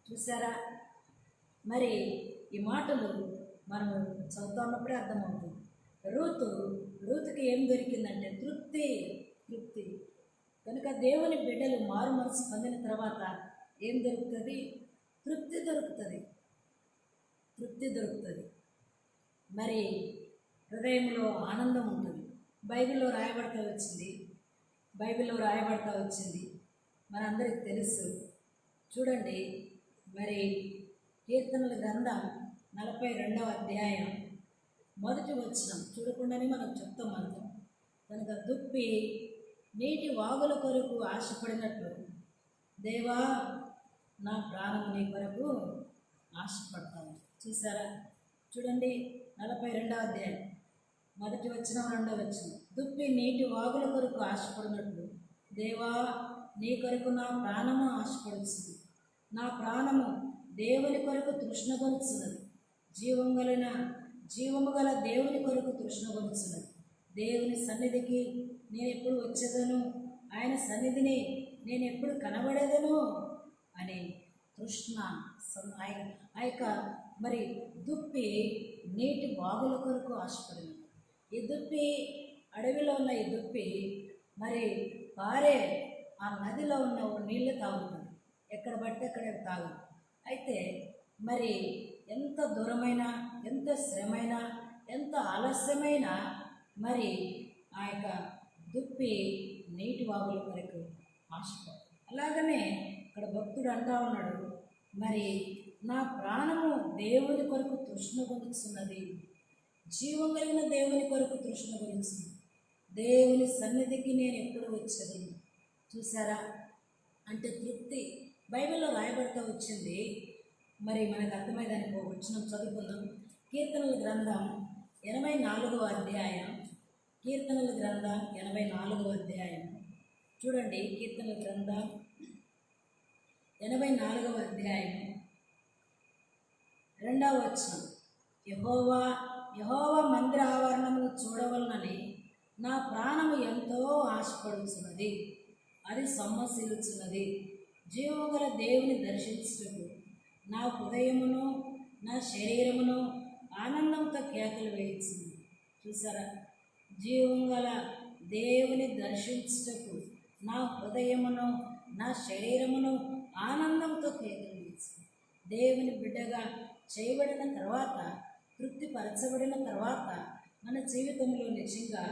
చూసారా? మరి ఈ మాటలు మనం చదువుతున్నప్పుడే అర్థమవుతుంది. రూతుకి ఏం దొరికిందంటే తృప్తి. కనుక దేవుని బిడ్డలు మారు మనసు పొందిన తర్వాత ఏం దొరుకుతుంది? తృప్తి దొరుకుతుంది. మరి హృదయంలో ఆనందం ఉంటుంది. బైబిల్లో రాయబడతా వచ్చింది మనందరికి తెలుసు. చూడండి, మరి కీర్తనల గ్రంథం 42వ అధ్యాయం 1వ వచనం చూడకుండానే మనం చెప్తాం. అంతం కనుక దుప్పి నీటి వాగుల కొరకు ఆశపడినట్లు దేవా నా ప్రాణము నీ కొరకు ఆశపడతాను. చూసారా? చూడండి, 42వ అధ్యాయం 1వ వచనం 2వ వచనం. దుప్పి నీటి వాగుల కొరకు ఆశపడినట్లు దేవా, నీ కొరకు నా ప్రాణము ఆశపడుచున్నది. నా ప్రాణము దేవుని కొరకు తృష్ణగొలుచున్నది. జీవము గల దేవుని కొరకు తృష్ణగొలుచున్నది. దేవుని సన్నిధికి నేను ఎప్పుడు వచ్చేదను, ఆయన సన్నిధిని నేను ఎప్పుడు కనబడేదను అనే తృష్ణ ఆ యొక్క మరి దుప్పి నీటి వాగుల కొరకు ఆశపడింది. ఈ దుప్పి, అడవిలో ఉన్న ఈ దుప్పి మరి పారే ఆ నదిలో ఉన్న నీళ్ళు తాగుతుంది, ఎక్కడ పడితే అక్కడ తాగుతుంది. అయితే మరి ఎంత దూరమైనా, ఎంత శ్రమైనా, ఎంత ఆలస్యమైనా మరి ఆ యొక్క దుప్పి నీటి వాగుల కొరకు ఆశపడు. అలాగనే ఇక్కడ భక్తుడు అంటా ఉన్నాడు, మరి నా ప్రాణము దేవుని కొరకు తృష్ణ కొలుచున్నది. జీవం కలిగిన దేవుని కొరకు తృష్ణ కొలుచున్నది. దేవుని సన్నిధికి నేను ఎప్పుడు వచ్చేది. చూసారా, అంటే తృప్తి బైబిల్లో రాయబడుతూ వచ్చింది. మరి మనకు అర్థమైందని వచ్చిన చదువుకుందాం. కీర్తనల గ్రంథం 84వ అధ్యాయం. కీర్తనల గ్రంథం 84వ అధ్యాయం చూడండి. కీర్తనల గ్రంథం 84వ అధ్యాయం 2వ వచనం. యెహోవా మందిర ఆవరణమును చూడవలనని నా ప్రాణము ఎంతో ఆశపడుచున్నది, అది సొమ్మసిల్లుచున్నది. జీవము గల దేవుని దర్శించుటకు నా హృదయమును నా శరీరమును ఆనందంతో కేకలు వేయించింది. చూసారా, జీవం గల దేవుని దర్శించుటకు నా హృదయమును నా శరీరమును ఆనందంతో కేకలు వేయించింది. దేవుని బిడ్డగా చేయబడిన తర్వాత, తృప్తిపరచబడిన తర్వాత మన జీవితంలో నిజంగా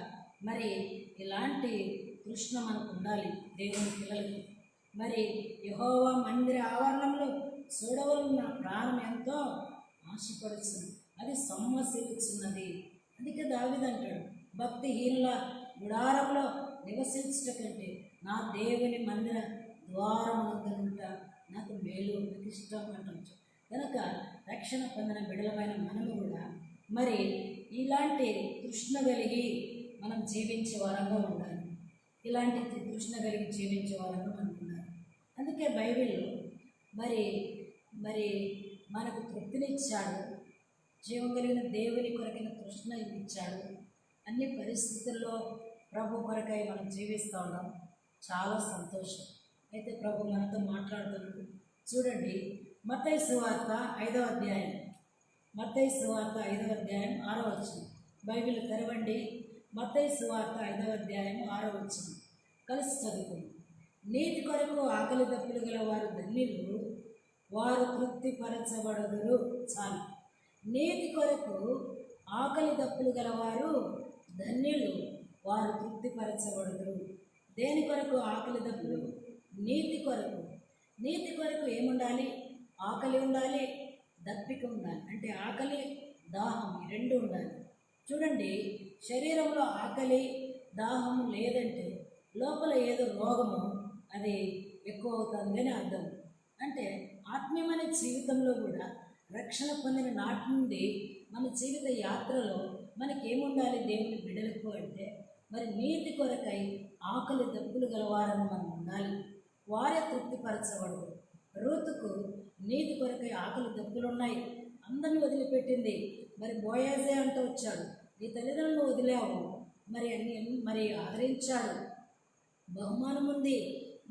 మరి ఇలాంటి తృష్ణ మనకు ఉండాలి. దేవుని పిల్లలకి మరి యెహోవా మందిర ఆవరణంలో చూడవలన నా ప్రాణం ఎంతో ఆశపడుచున్నది, అది సొమ్మసిల్లుచున్నది. అందుకే దావీదు అంటాడు, భక్తిహీనుల గుడారంలో నివసించుట కంటే నా దేవుని మందిర ద్వారమునందునుంట నాకు మేలు, నాకు ఇష్టం అంటాడు. కనుక రక్షణ పొందిన బిడలమైన మనము కూడా మరి ఇలాంటి తృష్ణ కలిగి మనం జీవించే వారంగా ఉండాలి. ఇలాంటి తృష్ణ కలిగి జీవించే వారంగా మనం ఉండాలి. అందుకే బైబిల్లో మరి మరి మనకు తృప్తినిచ్చాడు, జీవం కలిగిన దేవుని కొరకైన తృష్ణ ఇచ్చాడు. అన్ని పరిస్థితుల్లో ప్రభు కొరకై మనం జీవిస్తూ ఉన్నాం. చాలా సంతోషం. అయితే ప్రభు మనతో మాట్లాడుతున్నాడు. చూడండి, మత్తయి సువార్త 5వ అధ్యాయం. మత్తయి సువార్త 5వ అధ్యాయం 6వ వచనం. బైబిల్ తెరవండి. మత్తయి సువార్త 5వ అధ్యాయం 6వ వచనం కలిసి చదువుకుందాం. నీతి కొరకు ఆకలి దప్పులు గల వారు ధన్యులు, వారు తృప్తిపరచబడదురు. చాలు. నీతి కొరకు ఆకలి దప్పులు గలవారు ధన్యులు, వారు తృప్తిపరచబడదురు. దేని కొరకు ఆకలి దప్పులు? నీతి కొరకు. నీతి కొరకు ఏముండాలి? ఆకలి ఉండాలి, దప్పిక ఉండాలి. అంటే ఆకలి, దాహం ఈ రెండు ఉండాలి. చూడండి, శరీరంలో ఆకలి దాహము లేదంటే లోపల ఏదో రోగము అది ఎక్కువ అవుతుంది అని అర్థం. అంటే ఆత్మీయమైన జీవితంలో కూడా రక్షణ పొందిన నాటి నుండి మన జీవిత యాత్రలో మనకేముండాలి దేవుని బిడ్డలకు అంటే మరి నీతి కొరకై ఆకలి దప్పులు గలవారని మనం ఉండాలి. వారే తృప్తిపరచబడదు. రూతుకు నీతి కొరకై ఆకలి దప్పులు ఉన్నాయి. అందరిని వదిలిపెట్టింది. మరి బోయాజే అంటూ వచ్చాడు, నీ తల్లిదండ్రులను వదిలేవు, మరి ఆదరించాడు, బహుమానం ఉంది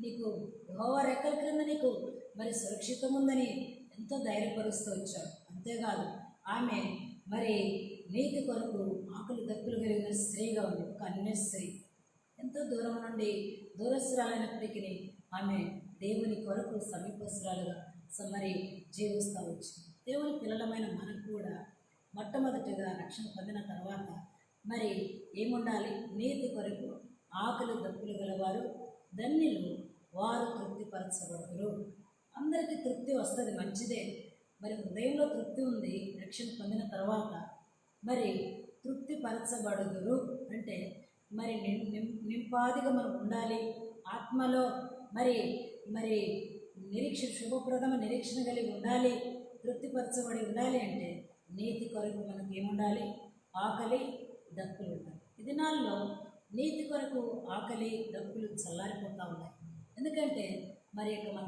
నీకు, యెహోవా రెక్కల క్రింద నీకు మరి సురక్షితం ఉందని ఎంతో ధైర్యపరుస్తూ వచ్చాడు. అంతేకాదు, ఆమె మరి నీతి కొరకు ఆకలి దప్పులు కలిగిన స్త్రీగా ఉంది. ఒక అన్య స్త్రీ, ఎంతో దూరం నుండి దూరస్తురాలైనప్పటికీ ఆమె దేవుని కొరకు సమీపస్తురాలుగా మరి జీవిస్తూ వచ్చింది. దేవుని పిల్లలమైన మనకు కూడా మొట్టమొదటిగా రక్షణ పొందిన తర్వాత మరి ఏముండాలి? నీతి కొరకు ఆకలి దప్పులు గలవారు ధన్యులు, వారు తృప్తిపరచబడదురు. అందరికీ తృప్తి వస్తుంది, మంచిదే. మరి హృదయంలో తృప్తి ఉంది రక్షణ పొందిన తర్వాత. మరి తృప్తిపరచబడుదురు అంటే మరి నింపాదిగా మనం ఉండాలి. ఆత్మలో మరి మరి నిరీక్షణ, శుభప్రదమ నిరీక్షణ కలిగి ఉండాలి, తృప్తిపరచబడి ఉండాలి. అంటే నీతి కొరకు మనకి ఏముండాలి? ఆకలి దప్పులు ఉండాలి. ఈ దినాల్లో నీతి కొరకు ఆకలి దప్పులు చల్లారిపోతూ ఉన్నాయి. ఎందుకంటే మరి యొక్క మన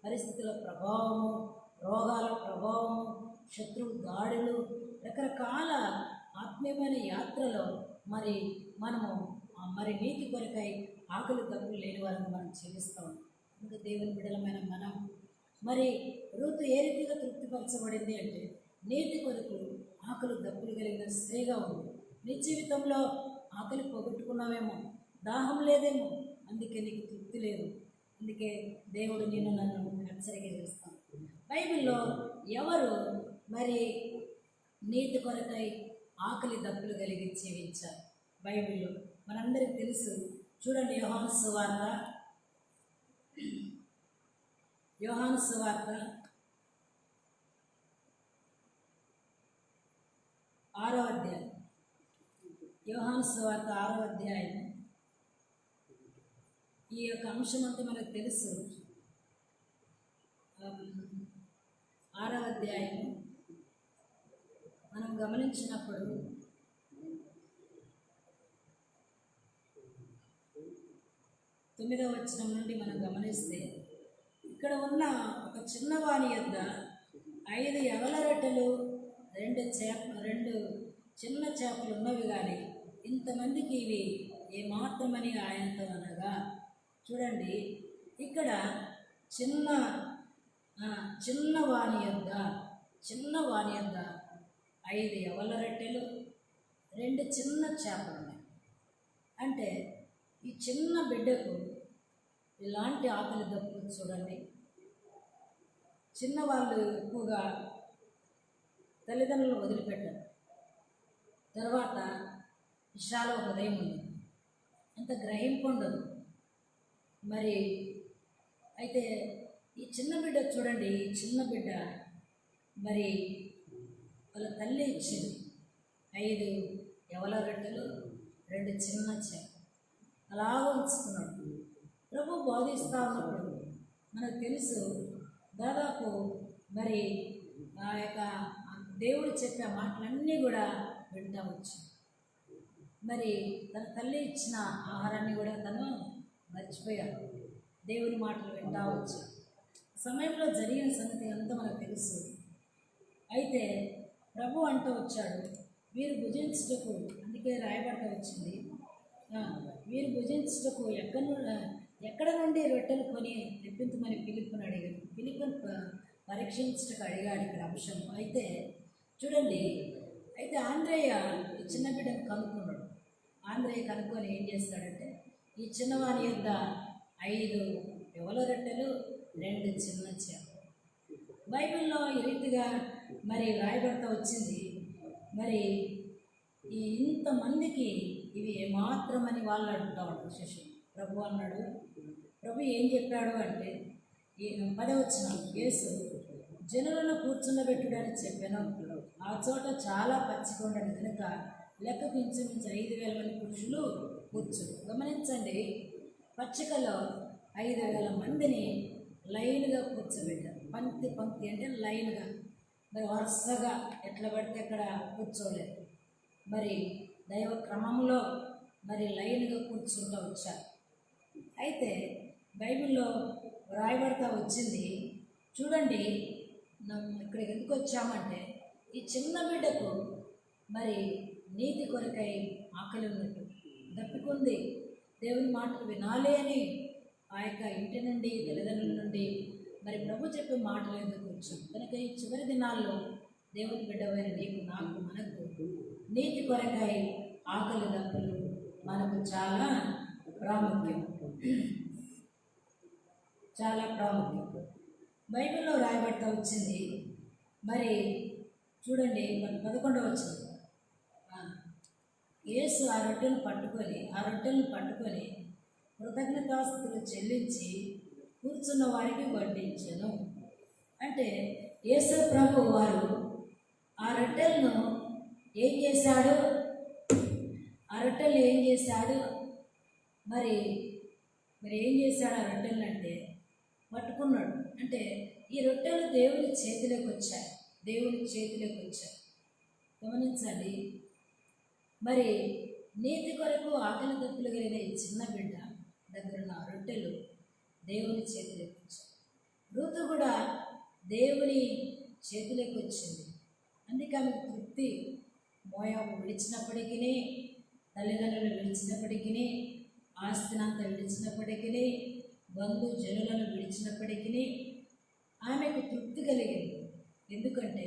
పరిస్థితుల ప్రభావము, రోగాల ప్రభావము, శత్రువు దాడులు, రకరకాల ఆత్మీయమైన యాత్రలో మరి మనము మరి నీతి కొరకై ఆకలి దప్పులు లేని వారిని మనం జీవిస్తాం. ఇంకా దేవుని బిడ్డలమైన మనం మరి రూతు ఏ రీతిగా తృప్తిపరచబడింది అంటే నీతి కొరకు ఆకలి దప్పులు కలిగిన స్త్రీగా ఉంది. నీ జీవితంలో ఆకలి పోగొట్టుకున్నావేమో, దాహం లేదేమో, అందుకే నీకు తృప్తి లేదు. అందుకే దేవుడు నన్ను హెచ్చరిక చేస్తాను. బైబిల్లో ఎవరు మరి నీతి కొరకై ఆకలి దప్పులు కలిగి జీవించారు? బైబిల్లో మనందరికీ తెలుసు. చూడండి, యోహాను సువార్త 6వ అధ్యాయం. యోహాను సువార్త 6వ అధ్యాయం. ఈ యొక్క అంశం అంతా మనకు తెలుసు. 6వ అధ్యాయం మనం గమనించినప్పుడు 9వ వచనం నుండి మనం గమనిస్తే, ఇక్కడ ఉన్న ఒక చిన్నవాని యొద్ద 5 యవల రొట్టెలు 2 చిన్న చేపలు ఉన్నవి, కానీ ఇంతమందికి ఇవి ఏమాత్రమని ఆయనతో అనగా. చూడండి, ఇక్కడ చిన్నవాని యొద్ద 5 యవల రొట్టెలు 2 చిన్న చేపలు ఉన్నాయి. అంటే ఈ చిన్న బిడ్డకు ఇలాంటి ఆకలి దప్పులు. చూడండి, చిన్నవాళ్ళు ఎక్కువగా తల్లిదండ్రులను వదిలిపెట్టారు. తర్వాత విశాల హృదయం ఉంది, అంత గ్రహింపు ఉండదు. మరి అయితే ఈ చిన్న బిడ్డ చూడండి, ఈ చిన్న బిడ్డ మరి వాళ్ళ తల్లి ఇచ్చింది 5 యవల రొట్టెలు 2 చిన్న చేపలు అలా ఉంచుకున్నాడు. ప్రభు బోధిస్తూ ఉన్నప్పుడు మనకు తెలుసు, దాదాపు మరి ఆ యొక్క దేవుడు చెప్పే మాటలన్నీ కూడా వింటూ వచ్చు. మరి తన తల్లి ఇచ్చిన ఆహారాన్ని కూడా తను మర్చిపోయాడు. దేవుని మాటలు వింటూ వచ్చు. సమయంలో జరిగిన సంగతి అంతా మనకు తెలుసు. అయితే ప్రభు అంటూ వచ్చాడు, వీరు భుజించుటకు, అందుకే రాయబడతా వచ్చింది, వీరు భుజించుటకు ఎక్కడ నుండి రొట్టెలు కొని తెప్పించమని ఫిలిప్పుని అడిగాడు. ఫిలిప్పుని పరీక్షించుటకు అడిగాడు ఇక్కడ అంశం. అయితే చూడండి, అయితే ఆంధ్రేయ ఈ చిన్న బిడ్డను కనుక్కున్నాడు. ఆంధ్రేయ కనుక్కొని ఏం చేస్తాడంటే, ఈ చిన్నవాని యొద్ద 5 యవల రొట్టెలు 2 చిన్న చేపలు. బైబిల్లో ఈ రీతిగా మరి రాయబడతా వచ్చింది. మరి ఈ ఇంతమందికి ఇవి ఏమాత్రమని వాళ్ళు అడుగుతూ ఉంటారు శిష్యులు. ప్రభు అన్నాడు, ప్రభు ఏం చెప్పాడు అంటే, 10వ వచనం, యేసు జనులను కూర్చుండబెట్టుడని చెప్పాను. ఆ చోట చాలా పచ్చికొండని కనుక లెక్కకు ఇంచుమించు 5,000 మంది పురుషులు కూర్చుని. గమనించండి, పచ్చికలో 5,000 మందిని లైన్గా కూర్చోబెట్టారు. పంక్తి అంటే లైన్గా, మరి వరుసగా ఎట్లా పడితే అక్కడ కూర్చోలేదు. మరి దైవ క్రమంలో మరి లైన్గా కూర్చుంటూ వచ్చారు. అయితే బైబిల్లో రాయబడతా వచ్చింది. చూడండి, ఇక్కడికి ఎందుకు వచ్చామంటే, ఈ చిన్న బిడ్డకు మరి నీతి కొరకై ఆకలి ఉన్నట్టు దప్పికుంది. దేవుని మాటలు వినాలి అని ఆ యొక్క ఇంటి నుండి, తల్లిదండ్రుల నుండి మరి ప్రభు చెప్పే మాటలు ఎందుకు వచ్చాం కనుక ఈ చివరి దినాల్లో దేవుని బిడ్డమైన నీకు, నాకు, మనకు నీతి కొరకై ఆకలి దప్పులు మనకు చాలా ప్రాముఖ్యం. బైబిల్లో రాయబడతా వచ్చింది. మరి చూడండి, 11వ వచనం, యేసు ఆ రొట్టెలను పట్టుకొని కృతజ్ఞతాస్తుతులు చెల్లించి కూర్చున్న వారికి వడ్డించెను. అంటే యేసు ప్రభు వారు ఆ రొట్టెలను ఏం చేశాడు? మరి ఏం చేశాడు? ఆ రొట్టెలను అంటే పట్టుకున్నాడు. అంటే ఈ రొట్టెలు దేవుని చేతిలోకి వచ్చాయి. గమనించండి, మరి నీతి కొరకు ఆకలి దప్పులు కలిగిన ఈ చిన్న బిడ్డ దగ్గర ఉన్న రొట్టెలు దేవుని చేతిలోకి వచ్చాయి. రూతు కూడా దేవుని చేతిలోకి వచ్చింది. అందుకే ఆమె తృప్తి. మోయాబు విడిచినప్పటికీ, తల్లిదండ్రులు విడిచినప్పటికీ, ఆస్తినంతా విడిచినప్పటికీ, బంధు జనులను విడిచినప్పటికీ ఆమెకు తృప్తి కలిగింది. ఎందుకంటే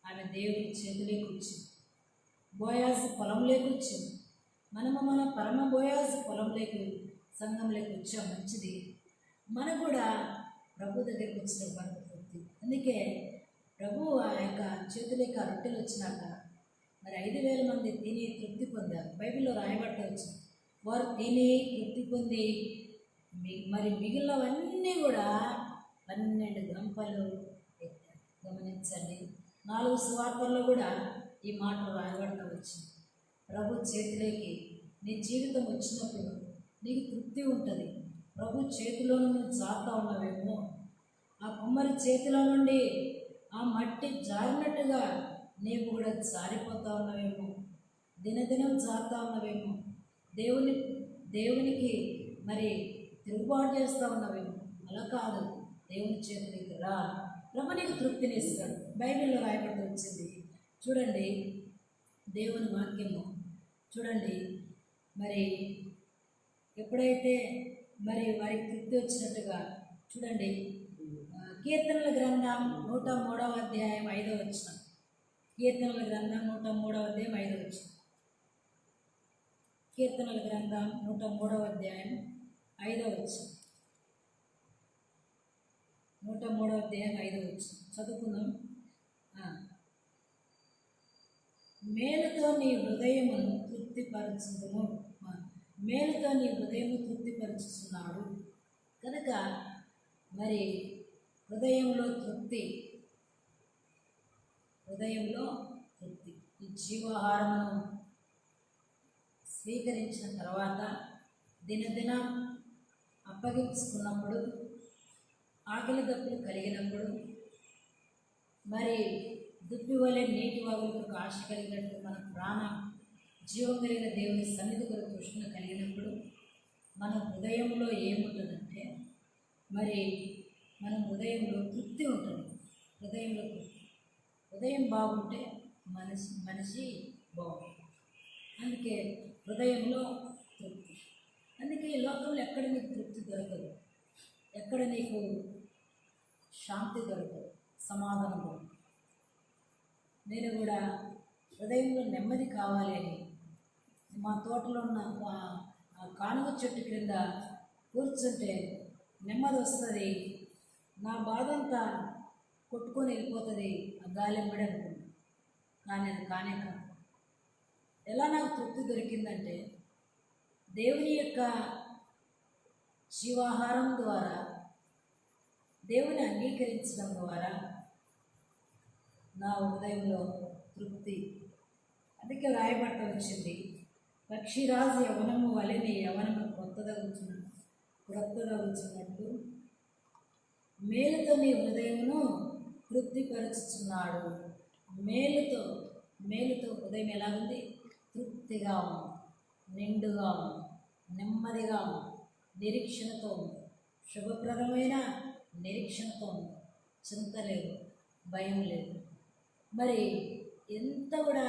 ఆమె దేవుని చేతిలోకి వచ్చింది. బోయాజు పొలంలోకి వచ్చింది. మనము మన పరమ బోయాజు పొలంలోకి, సంఘంలోకి వచ్చాం. మంచిది. మనకు కూడా ప్రభు దగ్గరికి వచ్చిన మనకు తృప్తి. అందుకే ప్రభు ఆ యొక్క చేతులకి ఆ రొట్టెలు వచ్చినాక మరి 5,000 మంది తిని తృప్తి పొందారు. బైబిల్లో రాయబట్ట వచ్చింది. వారు తిని తృప్తి పొంది మరి మిగిలినవన్నీ కూడా 12 గంపలు ఎత్తారు. గమనించండి. 4 సువార్తల్లో కూడా ఈ మాట రాయబడతా వచ్చింది. ప్రభు చేతిలోకి నీ జీవితం వచ్చినప్పుడు నీకు తృప్తి ఉంటుంది. ప్రభు చేతిలో నుండి జారుతూ ఉన్నవేమో, ఆ కుమ్మరి చేతిలో నుండి ఆ మట్టి జారినట్టుగా నీవు కూడా జారిపోతూ ఉన్నవేమో, దినదినం జారుతూ ఉన్నవేమో, దేవునికి మరి తిరుగుబాటు చేస్తూ ఉన్నవేమో. అలా కాదు. దేవుని చేతులకి రా, ప్రభు నీకు తృప్తినిస్తాడు. బైబిల్లో రాయబడి వచ్చింది. చూడండి దేవుని వాక్యము చూడండి. మరి ఎప్పుడైతే మరి వారికి తృప్తి వచ్చినట్టుగా చూడండి. కీర్తనల గ్రంథం 103వ అధ్యాయం 5వ వచనం. కీర్తనల గ్రంథం 103వ అధ్యాయం 5వ వచనం. కీర్తనల గ్రంథం 103వ అధ్యాయం 5వ వచనం. 103వ అధ్యాయం 5వ వచనం చదువుకుందాం. మేలుతో నీ హృదయమును తృప్తిపరచుదుము. మేలుతో నీ హృదయము తృప్తిపరుచుతున్నాడు కనుక మరి హృదయంలో తృప్తి. ఈ జీవాహారమును స్వీకరించిన తర్వాత దినదినం అప్పగించుకున్నప్పుడు, ఆకలి దప్పులు కలిగినప్పుడు, మరి దుప్పి వలె నీటి వాగులకు ఆశ కలిగినట్టు మన ప్రాణ జీవం కలిగిన దేవుని సన్నిధి కొరకు తృష్ణ కలిగినప్పుడు మన హృదయంలో ఏముంటుందంటే మరి మన హృదయంలో తృప్తి ఉంటుంది. హృదయం బాగుంటే మనిషి బాగుంటుంది. అందుకే హృదయంలో తృప్తి. అందుకే ఈ లోకంలో ఎక్కడ నీకు తృప్తి దొరకదు, ఎక్కడ నీకు శాంతి దొరకదు, సమాధానం దొరకదు. నేను కూడా హృదయంలో నెమ్మది కావాలి అని మా తోటలో ఉన్న కానుగ చెట్టు క్రింద కూర్చుంటే నెమ్మది వస్తుంది. నా బాధ అంతా కొట్టుకొని వెళ్ళిపోతుంది ఆ గాలి ఎంబడి అనుకుంటా. కానీ అది కానే కాదు. ఎలా నాకు తృప్తి దొరికిందంటే దేవుని యొక్క జీవాహారం ద్వారా, దేవుని అంగీకరించడం ద్వారా నా హృదయంలో తృప్తి. అందుకే రాయబట్ట వచ్చింది. పక్షిరాజు యవనము వలె నీ యవనము క్రొత్తగా కూర్చున్నట్టు మేలుతో నీ హృదయమును తృప్తిపరుచుచున్నాడు. మేలుతో హృదయం ఎలా ఉంది? తృప్తిగా ఉంది, నిండుగా ఉంది, నెమ్మదిగా ఉంది, నిరీక్షణతో ఉంది, శుభప్రదమైన నిరీక్షణతో ఉంది. చింత లేదు, భయం లేదు. మరి ఎంత కూడా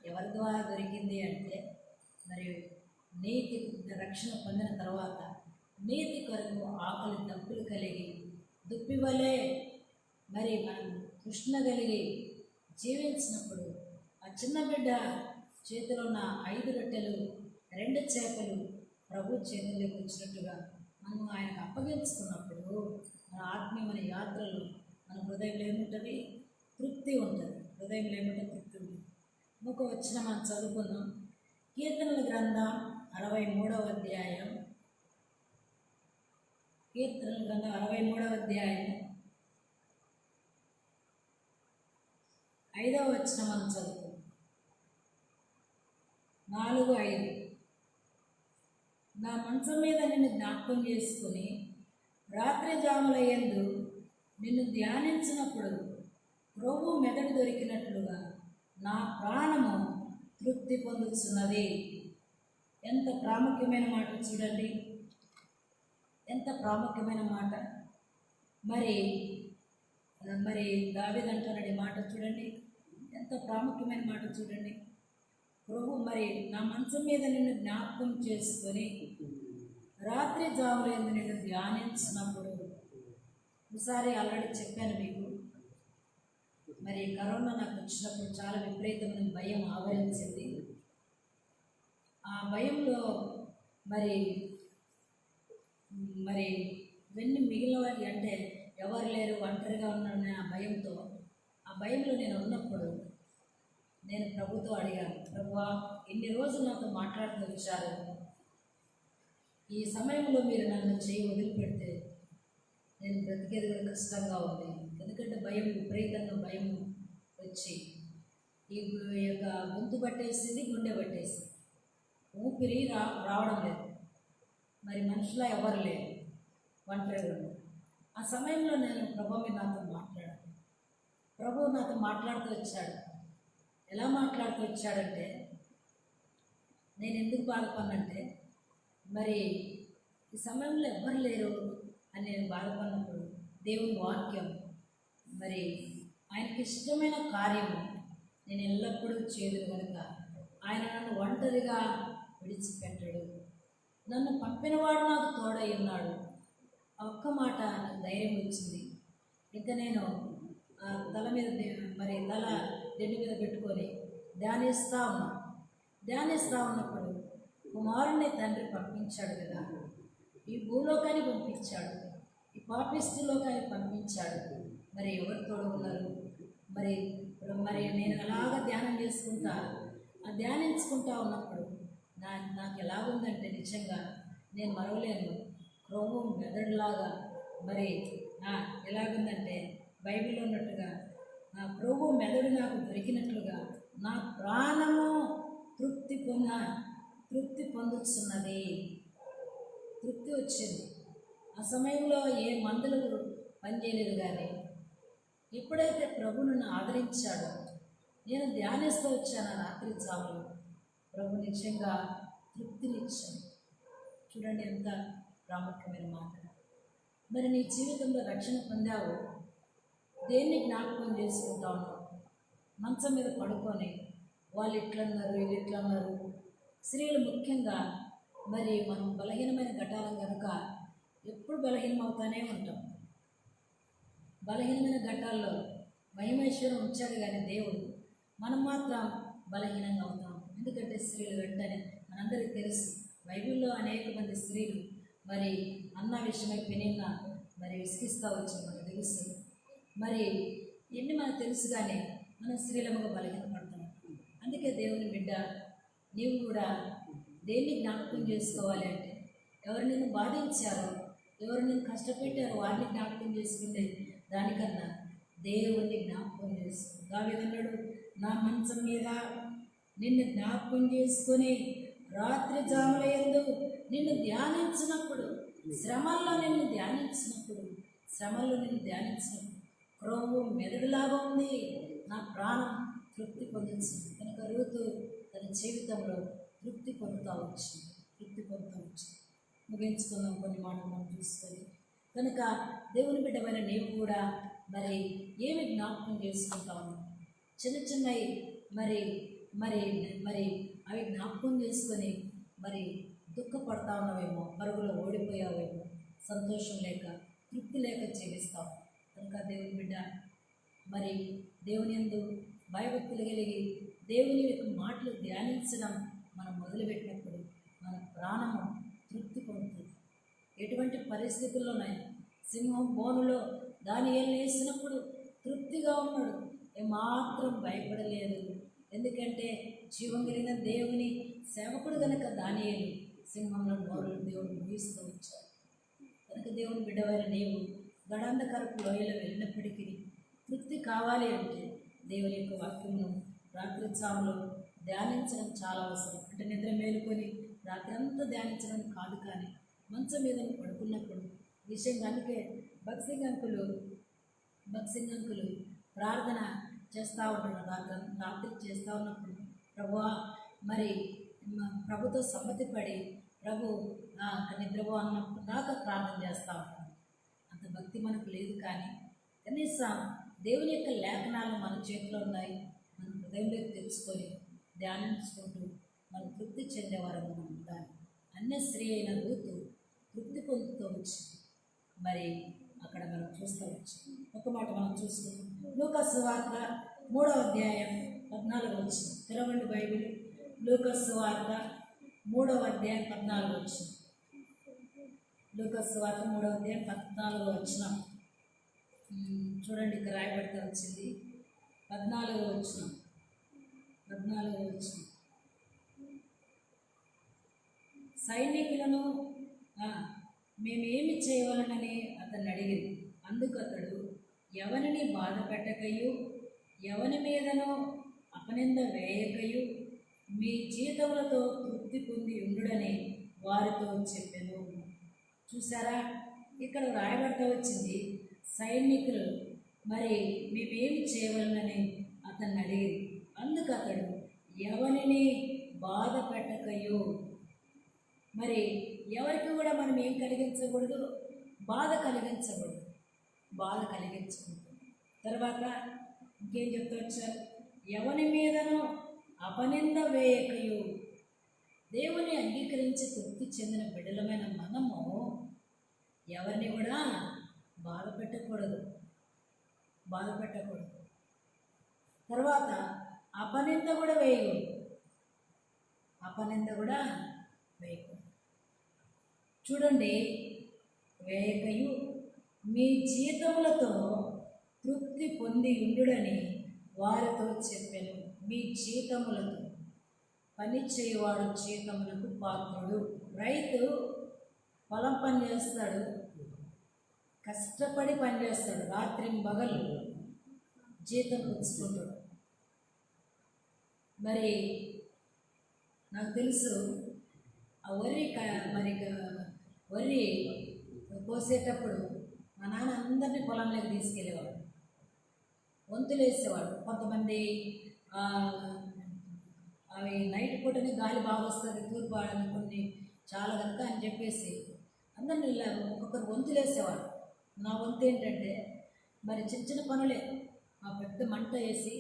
ఎవరి ద్వారా దొరికింది అంటే మరి నీతి రక్షణ పొందిన తర్వాత నీతి కొరకు ఆకలి దప్పులు కలిగి దుప్పి వలె మరి మనం తృష్ణ కలిగి జీవించినప్పుడు ఆ చిన్న బిడ్డ చేతిలో ఉన్న 5 రొట్టెలు 2 చేపలు ప్రభు చేతుల్లోకి వచ్చినట్టుగా మనం ఆయనకు అప్పగించుకున్నప్పుడు మన ఆత్మీయమైన యాత్రలో మన హృదయంలో ఏముంటుంది? తృప్తి ఉంటుంది. హృదయంలో ఏముంటుంది? తృప్తి ఉంటుంది. ఇంకొక వచ్చిన మనం చదువుకుందాం. కీర్తనల గ్రంథం 63వ అధ్యాయం. కీర్తనల గ్రంథం 63వ అధ్యాయం 5వ వచనం మనం చదువుకుందాం. 4:5. నా మంచం మీద నిన్ను జ్ఞాపకం చేసుకుని రాత్రి జాములయందు నిన్ను ధ్యానించినప్పుడు ప్రభు మెదడు దొరికినట్లుగా నా ప్రాణము తృప్తి పొందుతున్నది. ఎంత ప్రాముఖ్యమైన మాట చూడండి, ఎంత ప్రాముఖ్యమైన మాట. మరి మరి దావీదు అంటున్నాడు మాట చూడండి, ఎంత ప్రాముఖ్యమైన మాట చూడండి. ప్రభు మరి నా మంచం మీద నిన్ను జ్ఞాపకం చేసుకొని రాత్రి జాములందు నిన్ను ధ్యానించినప్పుడు, ఒకసారి ఆల్రెడీ చెప్పాను మీకు, మరి కరోనా నాకు వచ్చినప్పుడు చాలా విపరీతమైన భయం ఆవరించింది. ఆ భయంలో మరి మరి ఇవన్నీ మిగిలిన వారి అంటే ఎవరు లేరు, ఒంటరిగా ఉన్నాను ఆ భయంతో. ఆ భయంలో నేను ఉన్నప్పుడు నేను ప్రభుతో అడిగాను, ప్రభువా ఇన్ని రోజులు నాతో మాట్లాడుతూ వచ్చారు, ఈ సమయంలో మీరు నన్ను చేయి వదిలిపెడితే నేను బ్రతికేది కూడా కష్టంగా ఉంది. ఎందుకంటే భయం, విపరీతంగా భయం వచ్చి ఈ యొక్క గొంతు పట్టేసింది, గుండె పట్టేసింది, ఊపిరి రావడం లేదు. మరి మనుషులా ఎవరు లేరు, ఒంటరిగా ఉంది. ఆ సమయంలో నేను ప్రభు మీద నాతో మాట్లాడాను. ప్రభు నాతో మాట్లాడుతూ వచ్చాడు. ఎలా మాట్లాడుతూ వచ్చాడంటే, నేను ఎందుకు బాధపడినంటే, మరి ఈ సమయంలో ఎవ్వరు లేరు అని నేను బాధపడినప్పుడు దేవుని వాక్యం, మరి ఆయనకి ఇష్టమైన కార్యము నేను ఎల్లప్పుడూ చేయదు కనుక ఆయన నన్ను ఒంటరిగా విడిచిపెట్టాడు. నన్ను పంపినవాడు నాకు తోడై ఉన్నాడు. ఆ ఒక్క మాట నాకు ధైర్యం వచ్చింది. ఇంకా నేను తల మీద మరి తల దిండు మీద పెట్టుకొని ధ్యానిస్తూ ఉన్నప్పుడు కుమారుణ్ణి తండ్రి పంపించాడు కదా, ఈ భూలోకాన్ని పంపించాడు, ఈ పాపిష్టి లోకాన్ని పంపించాడు. మరి ఎవరు తోడున్నారు? మరి మరి నేను అలాగా ధ్యానం చేసుకుంటా, ఆ ధ్యానించుకుంటా ఉన్నప్పుడు నాకు ఎలాగుందంటే నిజంగా నేను మరవలేను. ప్రభు మెదడులాగా మరి ఎలాగుందంటే బైబిల్లో ఉన్నట్టుగా ప్రభు మెదడు నాకు దొరికినట్లుగా నా ప్రాణము తృప్తి పొందుతున్నది. తృప్తి వచ్చింది. ఆ సమయంలో ఏ మందులు పనిచేయలేదు. కానీ ఎప్పుడైతే ప్రభు నన్ను ఆదరించాడో, నేను ధ్యానిస్తూ వచ్చాను రాత్రి చావులు, ప్రభు నిజంగా తృప్తినిచ్చాను. చూడండి ఎంత ప్రాముఖ్యమైన మాట. మరి నీ జీవితంలో రక్షణ పొందావు, దేన్ని జ్ఞాపకం చేసుకుంటా ఉన్నావు? మంచం మీద పడుకొని వాళ్ళు ఇట్లన్నారు, వీళ్ళు ఇట్లన్నారు. స్త్రీలు ముఖ్యంగా మరి మనం బలహీనమైన ఘటాలం కనుక ఎప్పుడు బలహీనమవుతానే ఉంటాం. బలహీనమైన ఘట్టాల్లో మహిమేశ్వరం ఉంచాడు కానీ దేవుడు, మనం మాత్రం బలహీనంగా అవుతాం. ఎందుకంటే స్త్రీలు వెంటనే మనందరికీ తెలుసు, బైబిల్లో అనేక మంది స్త్రీలు మరి అన్న విషయమై పెనిన్నా మరి విసిగిస్తూ వచ్చి మనకు తెలుసు. మరి ఎన్ని మనకు తెలుసు కానీ మనం స్త్రీలముగా బలహీనపడతాం. అందుకే దేవుని బిడ్డ, నీవు కూడా దేన్ని జ్ఞాపకం చేసుకోవాలి అంటే, ఎవరు నిన్ను బాధించారో, ఎవరు నిన్ను కష్టపెట్టారో వారిని జ్ఞాపకం చేసుకుంటే దానికన్నా దేవుణ్ణి జ్ఞాపకం చేసుకో. దావీదన్నాడు, నా మంచం మీద నిన్ను జ్ఞాపకం చేసుకొని రాత్రి జాముల యందు నిన్ను ధ్యానించినప్పుడు, శ్రమల్లో నిన్ను ధ్యానించినప్పుడు క్రొవ్వు మెదడులాగా ఉంది, నా ప్రాణం తృప్తి పొందించింది. కనుక రూతు తన జీవితంలో తృప్తి పొందుతూ వచ్చింది. ముగించుకుందాం కొన్ని మాటలు మనం చూసుకొని. కనుక దేవుని బిడ్డమైన నీవు కూడా మరి ఏమి జ్ఞాపకం చేసుకుంటాము? చిన్నవి మరి మరి మరి అవి జ్ఞాపకం చేసుకొని మరి దుఃఖపడతా ఉన్నావేమో, పరుగులో ఓడిపోయావేమో, సంతోషం లేక తృప్తి లేక జీవిస్తావు. కనుక దేవుని బిడ్డ, మరి దేవుని యందు భయభక్తులు కలిగి దేవుని యొక్క మాటలు ధ్యానించడం మనం మొదలుపెట్టినప్పుడు మన ప్రాణము తృప్తి పొందుతుంది. ఎటువంటి పరిస్థితుల్లోనైనా సింహం బోనులో దానియేలు వేసినప్పుడు తృప్తిగా ఉన్నాడు, ఏమాత్రం భయపడలేదు. ఎందుకంటే జీవం కలిగిన దేవుని సేవకుడు కనుక దానియేలు సింహంలో బోనులు దేవుడు ముగిస్తూ వచ్చాడు. కనుక దేవుని బిడ్డవైన నీవు గడాంధకరపు లోయలో వెళ్ళినప్పటికీ తృప్తి కావాలి అంటే దేవుని యొక్క వాక్యమును రాత్రి చాములో ధ్యానించడం చాలా అవసరం. అంటే నిద్ర మేలుకొని రాత్రి అంతా ధ్యానించడం కాదు, కానీ మంచం మీద పడుకున్నప్పుడు విషయం. అందుకే భక్సింగ్ అంకులు ప్రార్థన చేస్తూ ఉంటాడు. రాత్రి చేస్తూ ఉన్నప్పుడు, ప్రభువా మరి ప్రభుతో సమ్మతి పడి ప్రభు నిద్రపో అన్నప్పుడు దాకా ప్రార్థన చేస్తూ ఉంటాం. అంత భక్తి మనకు లేదు, కానీ కనీసం దేవుని యొక్క లేఖనాలు మన చేతిలో ఉన్నాయి, మన హృదయంలోకి తెలుసుకొని ధ్యానించుకుంటూ మనం తృప్తి చెందేవారు మనం ఉండాలి. అన్య స్త్రీ అయిన రూతు తృప్తి పొందుతూ వచ్చి మరి అక్కడ మనం చూస్తూ వచ్చి ఒక మాట మనం చూసుకున్నాం. లూకాసు సువార్త 3వ అధ్యాయం 14వ వచనం. తెరవండి బైబిల్. లూకాసు సువార్త 3వ అధ్యాయం 14వ వచనం. లూకాసు సువార్త 3వ అధ్యాయం 14వ వచనం చూడండి, ఇక్కడ రాయబడితే వచ్చింది 14వ వచనం. సైనికులను మేమేమి చేయవలనని అతన్ని అడిగింది. అందుకు అతడు, ఎవరిని బాధ పెట్టకయు ఎవరి మీదనో అపనింద వేయకయు మీ జీతములతో తృప్తి పొంది ఉండుడని వారితో చెప్పెను. చూసారా, ఇక్కడ రాయబడతా వచ్చింది సైనికులు మరి మేమేమి చేయవలనని అతన్ని అడిగింది. అందుకు అతడు ఎవరిని బాధ పెట్టకయు, మరి ఎవరికి కూడా మనం ఏం కలిగించకూడదు, బాధ కలిగించకూడదు. తర్వాత ఇంకేం చెప్తూ వచ్చారు, ఎవరి మీదనో అపనింద వేయకయు. దేవుని అంగీకరించి తృప్తి చెందిన బిడ్డలమైన మనము ఎవరిని కూడా బాధ పెట్టకూడదు. తర్వాత అపనింద కూడా వేయకూడదు. చూడండి, వేయకయు మీ జీతములతో తృప్తి పొంది ఉండుడని వారితో చెప్పాను. మీ జీతములతో, పని చేయవాడు జీతములకు పాత్రుడు. రైతు పొలం పని చేస్తాడు, కష్టపడి పని చేస్తాడు, రాత్రి పగలు జీతం పుచ్చుకుంటాడు. మరి నాకు తెలుసు, ఆ వరి కోసేటప్పుడు మా నాన్న అందరినీ పొలంలోకి తీసుకెళ్ళేవాడు, వంతులు వేసేవాడు. కొంతమంది అవి నైట్ పూటని గాలి బాగా వస్తుంది, తూర్పు కొన్ని చాలా కనుక అని చెప్పేసి అందరినీ ఒక్కొక్కరు వంతులు వేసేవాడు. నా వంతు ఏంటంటే మరి చిన్న చిన్న పనులే, ఆ పెద్ద మంట వేసి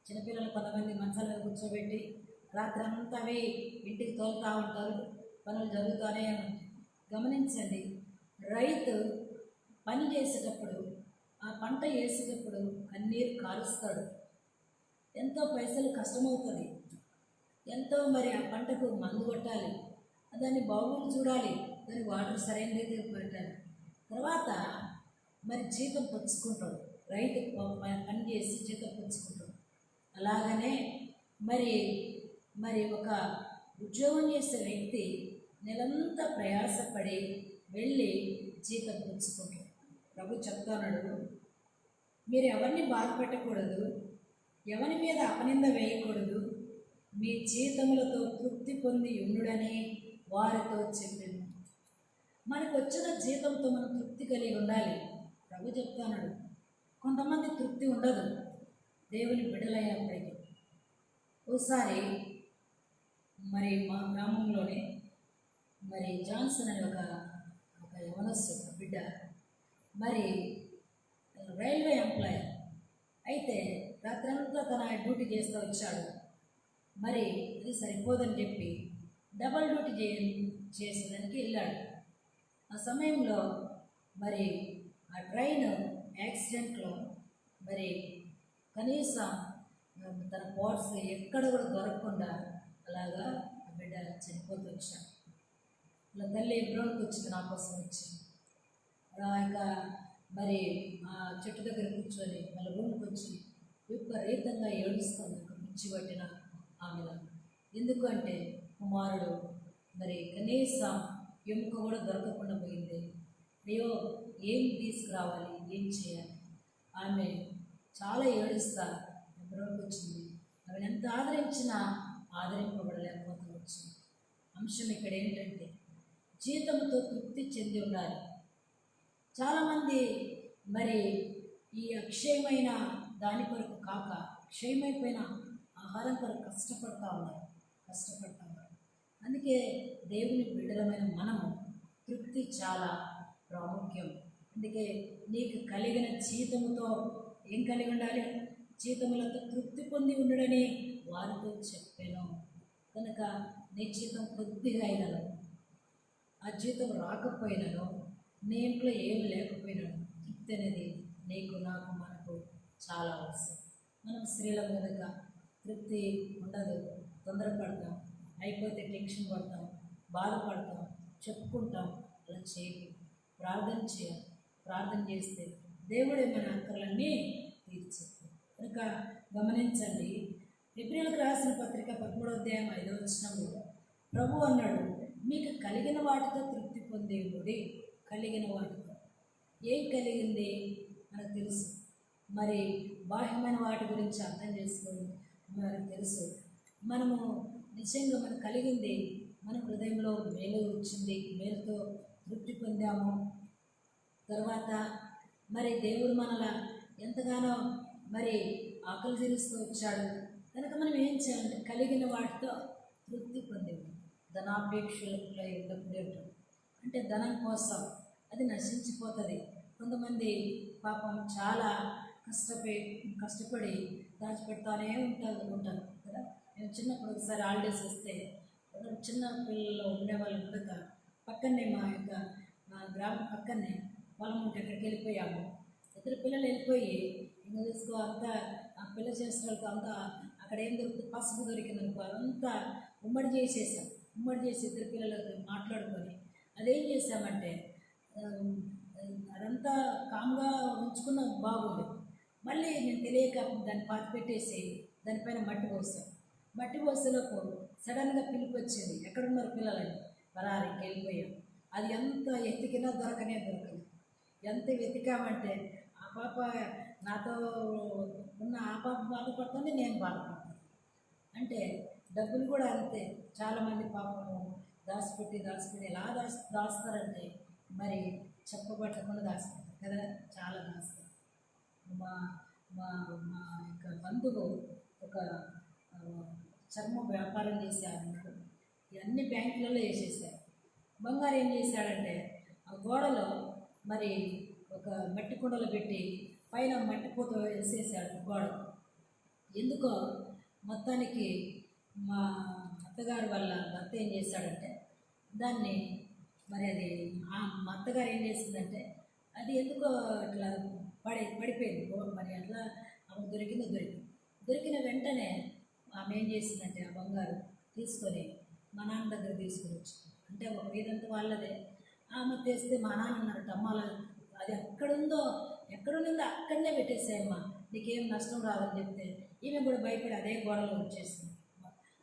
చిన్నపిల్లలు కొంతమంది మంచాలను కూర్చోబెట్టి రాత్రి అంతా అవి ఇంటికి తోలుతూ ఉంటారు, పనులు జరుగుతూనే ఉంటాయి. గమనించండి, రైతు పని చేసేటప్పుడు, ఆ పంట వేసేటప్పుడు కన్నీరు కారుస్తాడు. ఎంతో పైసలు కష్టమవుతుంది, ఎంతో మరి ఆ పంటకు మందు కొట్టాలి, దాన్ని బాగుండి చూడాలి, దాని వాటర్ సరైన రీతికి పెట్టాలి. తర్వాత మరి జీతం పుచ్చుకుంటాడు. రైతు పని చేసి జీతం పుచ్చుకుంటాడు. అలాగనే మరి ఒక ఉద్యోగం చేసే వ్యక్తి నెలంతా ప్రయాసపడి వెళ్ళి జీతం పుచ్చుకుంటాడు. ప్రభు చెప్తున్నాడు, మీరు ఎవరిని బాధ పెట్టకూడదు, ఎవరి మీద అపనింద వేయకూడదు, మీ జీతములతో తృప్తి పొంది ఉండుడని వారితో చెప్పాను. మనకు వచ్చిన జీతంతో మనం తృప్తి కలిగి ఉండాలి. ప్రభు చెప్తున్నాడు, కొంతమంది తృప్తి ఉండదు దేవుని బిడ్డలైనప్పటికీ. ఒకసారి మరి మా గ్రామంలోనే మరి జాన్సన్ అనే ఒక యవనస్సు బిడ్డ మరి రైల్వే ఎంప్లాయీ అయితే రాత్రంతా తన డ్యూటీ చేస్తూ వచ్చాడు. మరి ఇది సరిపోదని చెప్పి డబల్ డ్యూటీ చేసేదానికి వెళ్ళాడు. ఆ సమయంలో మరి ఆ ట్రైన్ యాక్సిడెంట్లో మరి కనీసం తన పార్ట్స్ ఎక్కడ కూడా దొరకకుండా అలాగా ఆ బిడ్డ చనిపోతూ వచ్చాడు. ఇలా తల్లి బ్రౌన్కి వచ్చింది, నా కోసం వచ్చి ఇంకా మరి ఆ చెట్టు దగ్గర కూర్చొని వాళ్ళ రూమ్కి వచ్చి విపరీతంగా ఏడుస్తుంది, ఒక పిచ్చి పట్టిన ఆమెలా. ఎందుకంటే కుమారుడు మరి కనీసం ఎముక కూడా దొరకకుండా పోయింది. అయ్యో, ఏం తీసుకురావాలి, ఏం చేయాలి? ఆమె చాలా ఏడుస్తా బ్రౌన్కి వచ్చింది. ఆమెను ఎంత ఆదరించినా ఆదరింపబడలేకపోతూ వచ్చింది. అంశం ఇక్కడ ఏంటంటే జీతంతో తృప్తి చెంది ఉండాలి. చాలామంది మరి ఈ అక్షయమైన దాని కొరకు కాక అక్షయమైపోయిన ఆహారం కొరకు కష్టపడతా ఉన్నారు. అందుకే దేవుని బిడ్డలమైన మనము తృప్తి చాలా ప్రాముఖ్యం. అందుకే నీకు కలిగిన జీతముతో ఏం కలిగి ఉండాలి? జీతములతో తృప్తి పొంది ఉండడని వారితో చెప్పాను. కనుక నీ జీతం కొద్దిగా అయినను, ఆ జీతం రాకపోయినను, నీ ఇంట్లో ఏమి లేకపోయినాను, తృప్తి అనేది నీకు నాకు మనకు చాలా అవసరం. మనం స్త్రీల కనుక తృప్తి ఉండదు, తొందరపడతాం, అయిపోతే టెన్షన్ పడతాం, బాధపడతాం, చెప్పుకుంటాం. అలా చేయాలి, ప్రార్థన చేయాలి. ప్రార్థన చేస్తే దేవుడే మన అక్కర్లన్నీ తీర్చేస్తాడు. కనుక గమనించండి, హెబ్రీయులకు రాసిన పత్రిక 13వ అధ్యాయం 5వ వచనంలో ప్రభు అన్నాడు, మీకు కలిగిన వాటితో తృప్తి పొందేవుడి. కలిగిన వాటితో ఏం కలిగింది మనకు తెలుసు. మరి బాహ్యమైన వాటి గురించి అర్థం చేసుకోవడం మనకు తెలుసు. మనము నిజంగా మనకు కలిగింది, మన హృదయంలో మేలు వచ్చింది, మేలుతో తృప్తి పొందాము. తర్వాత మరి దేవుడు మనలా ఎంతగానో మరి ఆకలి తీరుస్తూ వచ్చాడు. కనుక మనం ఏం చేయాలంటే కలిగిన వాటితో తృప్తి పొందేది. ధనాపేక్షలపై ఉండకూడదు. అంటే ధనం కోసం అది నశించిపోతుంది. కొంతమంది పాపం చాలా కష్టపడి దాచిపెడతానే ఉంటారు కదా. మేము చిన్నప్పుడు ఒకసారి హాలిడేస్ వస్తే చిన్న పిల్లలు ఉండేవాళ్ళు ఉండక పక్కనే మా గ్రామం పక్కనే పొలం ఉంటే అక్కడికి వెళ్ళిపోయాము. ఇద్దరు పిల్లలు వెళ్ళిపోయి ఇంకా తీసుకో అంతా ఆ పిల్ల చేసిన వాళ్ళకి అంతా అక్కడ ఏం దొరుకుతుంది, పసుపు దొరికిందనుకో అదంతా ఉమ్మడి చేసేసాం. ఉమ్మడి చేసి ఇద్దరు పిల్లలతో మాట్లాడుకొని అదేం చేసామంటే అదంతా కామ్గా ఉంచుకున్న బాగుంది. మళ్ళీ నేను తెలియక దాన్ని పాతి పెట్టేసి దానిపైన మట్టి పోసాం. మట్టి పోసేలోపు సడన్గా పిలిపి వచ్చింది, ఎక్కడున్నారు పిల్లలని. పరారికి వెళ్ళిపోయాం. అది ఎంత ఎతికినా దొరకదు. ఎంత వెతికామంటే ఆ పాప నాతో ఉన్న ఆ పాప బాధపడుతుంది, నేను బాధపడతాను. అంటే డబ్బులు కూడా అంతే. చాలామంది పాపము దాచిపెట్టి ఎలా దాస్తారంటే మరి చెప్పబట్టకుండా దాస్తారు కదా, చాలా దాస్తారు. మా మా మా యొక్క బంధువు ఒక చర్మ వ్యాపారం చేశారు. ఇవన్నీ బ్యాంకులలో వేసేసారు. బంగారు ఏం చేశాడంటే ఆ గోడలో మరి ఒక మట్టి కుండలు పెట్టి పైన మట్టి పూత వేసేసాడు గోడ. ఎందుకో మొత్తానికి మా అత్తగారు వాళ్ళ భర్త ఏం చేశాడంటే దాన్ని మరి అది మా అత్తగారు ఏం చేసిందంటే అది ఎందుకో ఇట్లా పడిపోయింది. మరి అట్లా ఆమె దొరికిన వెంటనే ఆమె ఏం చేసిందంటే ఆ బంగారు తీసుకొని మా నాన్న దగ్గర తీసుకుని వచ్చింది. అంటే ఒక వీధంతా వాళ్ళదే. ఆమె తెస్తే మా నాన్న అన్నారట, అమ్మాల అది ఎక్కడుందో అక్కడనే పెట్టేసాయమ్మా, నీకేం నష్టం రాదని చెప్తే ఈమె కూడా భయపడి అదే గోడలో వచ్చేసింది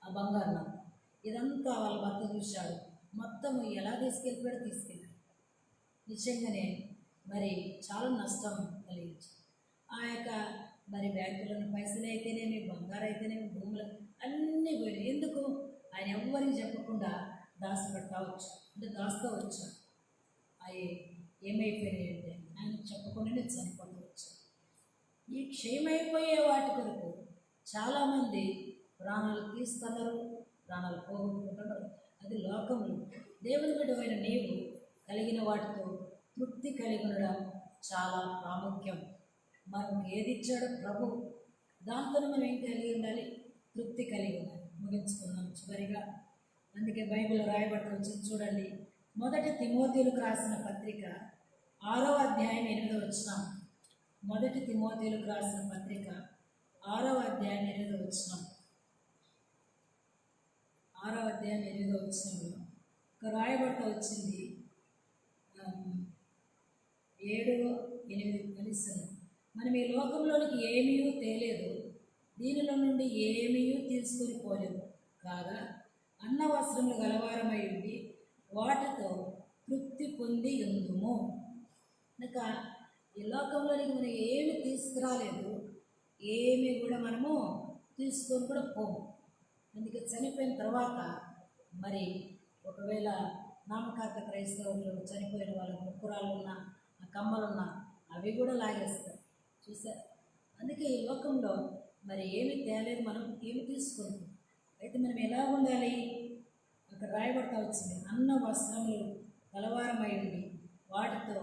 ఆ బంగారు నాకు. ఇదంతా వాళ్ళ భర్త చూశాడు. మొత్తం ఎలా తీసుకెళ్ళాడు. నిజంగానే మరి చాలా నష్టం కలిగించింది. ఆ యొక్క మరి బ్యాంకులోని పైసలు అయితేనేమి, బంగారు అయితేనేమి, భూములు అన్నీ పోయినాయి. ఎందుకు? ఆయన ఎవ్వరికి చెప్పకుండా దాస్తూ వచ్చా. అవి ఏమైపోయినాయి అంటే ఆయన చెప్పకుండానే చనిపోతూ వచ్చాను. ఈ క్షయమైపోయే వాటి కొరకు చాలామంది ప్రాణాలు తీస్తున్నారు, ప్రాణాలు పోగొట్టుకుంటున్నారు. అది లోకంలో. దేవుని బిడ్డమైన నీవు కలిగిన వాటితో తృప్తి కలిగి ఉండడం చాలా ప్రాముఖ్యం. మనం ఏది ఇచ్చాడో ప్రభు, దాంతో మనం ఏం కలిగి ఉండాలి? తృప్తి కలిగి ఉండాలి. ముగించుకున్నాం చివరిగా. అందుకే బైబిల్లో రాయబడి వచ్చింది చూడండి. 1 తిమోతీయులకు రాసిన పత్రిక 6వ అధ్యాయం 8వ వచనం. 1 తిమోతీయులకు రాసిన పత్రిక 6వ అధ్యాయం 8వ వచనం. 6వ అధ్యాయం 8వ వచనంలో ఒక రాయబడి వచ్చింది 7, 8 కలిసి. మనం ఈ లోకంలోనికి ఏమీ తేలేదు, దీనిలో నుండి ఏమీ తీసుకొని పోలేము. కాగా అన్న వస్త్రములు గలవారమై ఉండి వాటితో తృప్తి పొంది ఉందుము. కనుక ఈ లోకంలోనికి మనం ఏమి తీసుకురాలేదు, ఏమి కూడా మనము తీసుకొని కూడా పోము. అందుకే చనిపోయిన తర్వాత మరి ఒకవేళ నామకార్థ క్రైస్తవులు చనిపోయిన వాళ్ళ ముక్కురాలు ఉన్న కమ్మలున్నా అవి కూడా లాగేస్తారు చూసారు. అందుకే ఈ లోకంలో మరి ఏమి తేలేదు, మనం ఏమి తీసుకుంటాం. అయితే మనం ఎలా ఉండాలి? అక్కడ రాయబడతా వచ్చింది, అన్న వస్త్రములు కలవారమై ఉండి వాటితో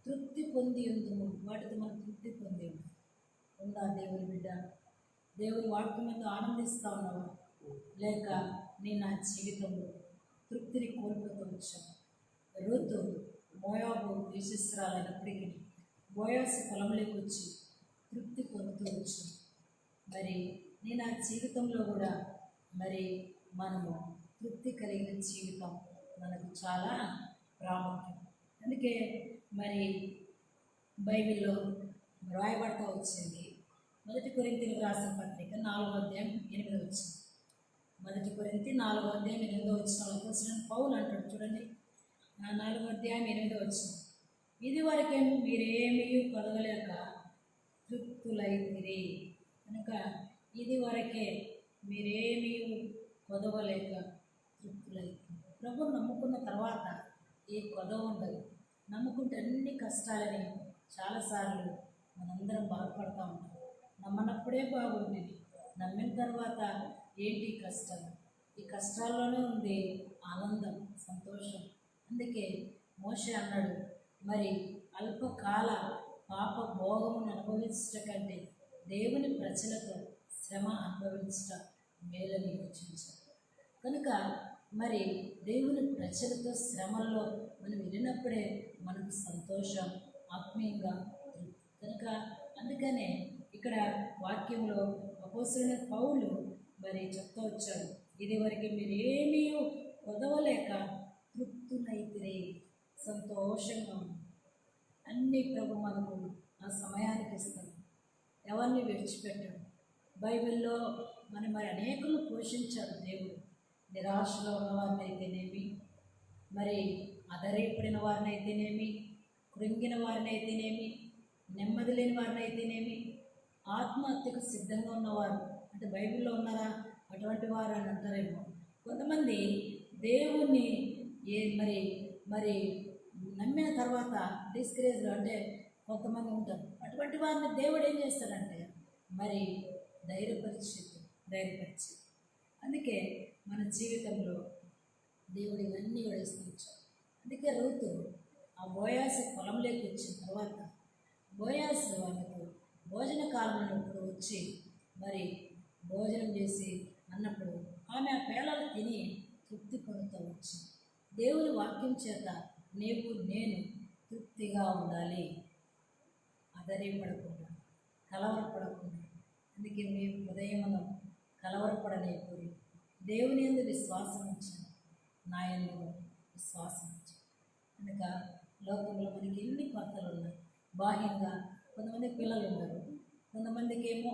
తృప్తి పొంది ఉందుము. వాటితో మనం తృప్తి పొంది ఉందా దేవుని బిడ్డ? దేవుని వాక్యం మీద ఆనందిస్తూ ఉన్నావా? లేక నేను నా జీవితంలో తృప్తిని కోల్పోతూ వచ్చాను? ఋతు మోయాబు దేశస్తురాలైనప్పటికీ బోయాసు పొలంలోకి వచ్చి తృప్తి పొందుతూ వచ్చాను. మరి నేను నా జీవితంలో కూడా మరి మనము తృప్తి కలిగిన జీవితం మనకు చాలా ప్రాముఖ్యం. అందుకే మరి బైబిల్లో రాయబడతా వచ్చింది, 1 కొరింథీయులకు రాసిన పత్రిక 4వ అధ్యాయం 8వ వచనం. 1 కొరింథీ 4వ అధ్యాయం 8వ వచనంలో అపోస్తలుడైన పౌలు అంటాడు చూడండి, 4వ అధ్యాయం 8వ వచనం, ఇది వరకే మీరేమీ కొదవలేక తృప్తులైతిరి. కనుక ఇది వరకే మీరేమీ కొదవలేక తృప్తులైతిరి. ప్రభువు నమ్ముకున్న తర్వాత ఏ కొదవ ఉండదు. నమ్ముకుంటే అన్ని కష్టాలని చాలాసార్లు మనందరం బాధపడతా ఉంటాం. నమ్మనప్పుడే బాగుండేది, నమ్మిన తర్వాత ఏంటి కష్టం? ఈ కష్టాల్లోనే ఉంది ఆనందం, సంతోషం. అందుకే మోషే అన్నాడు, మరి అల్పకాల పాప భోగమును అనుభవించట కంటే దేవుని ప్రజలతో శ్రమ అనుభవించట మేలని యోచించారు. కనుక మరి దేవుని ప్రజలతో శ్రమల్లో మనం వెళ్ళినప్పుడే మనకు సంతోషం, ఆత్మీయంగా తృప్తి. కనుక అందుకనే ఇక్కడ వాక్యంలో అపోస్తలుడైన పౌలు మరి చెప్తూ వచ్చాడు, ఇది వరకు మీరు ఏమీ కొదవలేక తృప్తులైతిరి, సంతోషంగా ఉంది. అన్ని ప్రభు మనకు ఆ సమయానికి ఇస్తాడు, ఎవరిని విడిచిపెట్టాడు. బైబిల్లో మరి అనేకులు పోషించాడు దేవుడు. నిరాశలో ఉన్న వారిని అయితేనేమి, మరి అధైర్యపడిన వారిని అయితేనేమి, కృంగిన వారిని అయితేనేమి, నెమ్మది లేని వారిని అయితేనేమి, ఆత్మహత్యకు సిద్ధంగా ఉన్నవారు అంటే బైబిల్లో ఉన్నారా అటువంటి వారు అని అంటారేమో. కొంతమంది దేవుణ్ణి మరి మరి నమ్మిన తర్వాత డిస్కరేజ్లో అంటే కొంతమంది ఉంటారు. అటువంటి వారిని దేవుడు ఏం చేస్తాడంటే మరి ధైర్యపరిచి. అందుకే మన జీవితంలో దేవుడు ఇవన్నీ వేసుకొచ్చాడు. అందుకే ఋతు ఆ బోయాసు పొలంలోకి వచ్చిన తర్వాత బోయాసు వాళ్ళకు భోజన కాలంలో వచ్చి మరి భోజనం చేసి అన్నప్పుడు ఆమె ఆ పేలాలు తిని తృప్తి పొందుతూ వచ్చింది. దేవుని వాక్యం చేత నేను తృప్తిగా ఉండాలి, అధైర్యపడకుండా, కలవరపడకుండా. అందుకే మేము హృదయమును కలవరపడలేకూడదు. దేవుని యందు విశ్వాసం ఉంచాను, నా యందు విశ్వాసం ఉంచాను. కనుక లోకంలో మనకి ఎన్ని కొరతలు ఉన్నాయి. బాహ్యంగా కొంతమంది పిల్లలు ఉండరు, కొంతమందికి ఏమో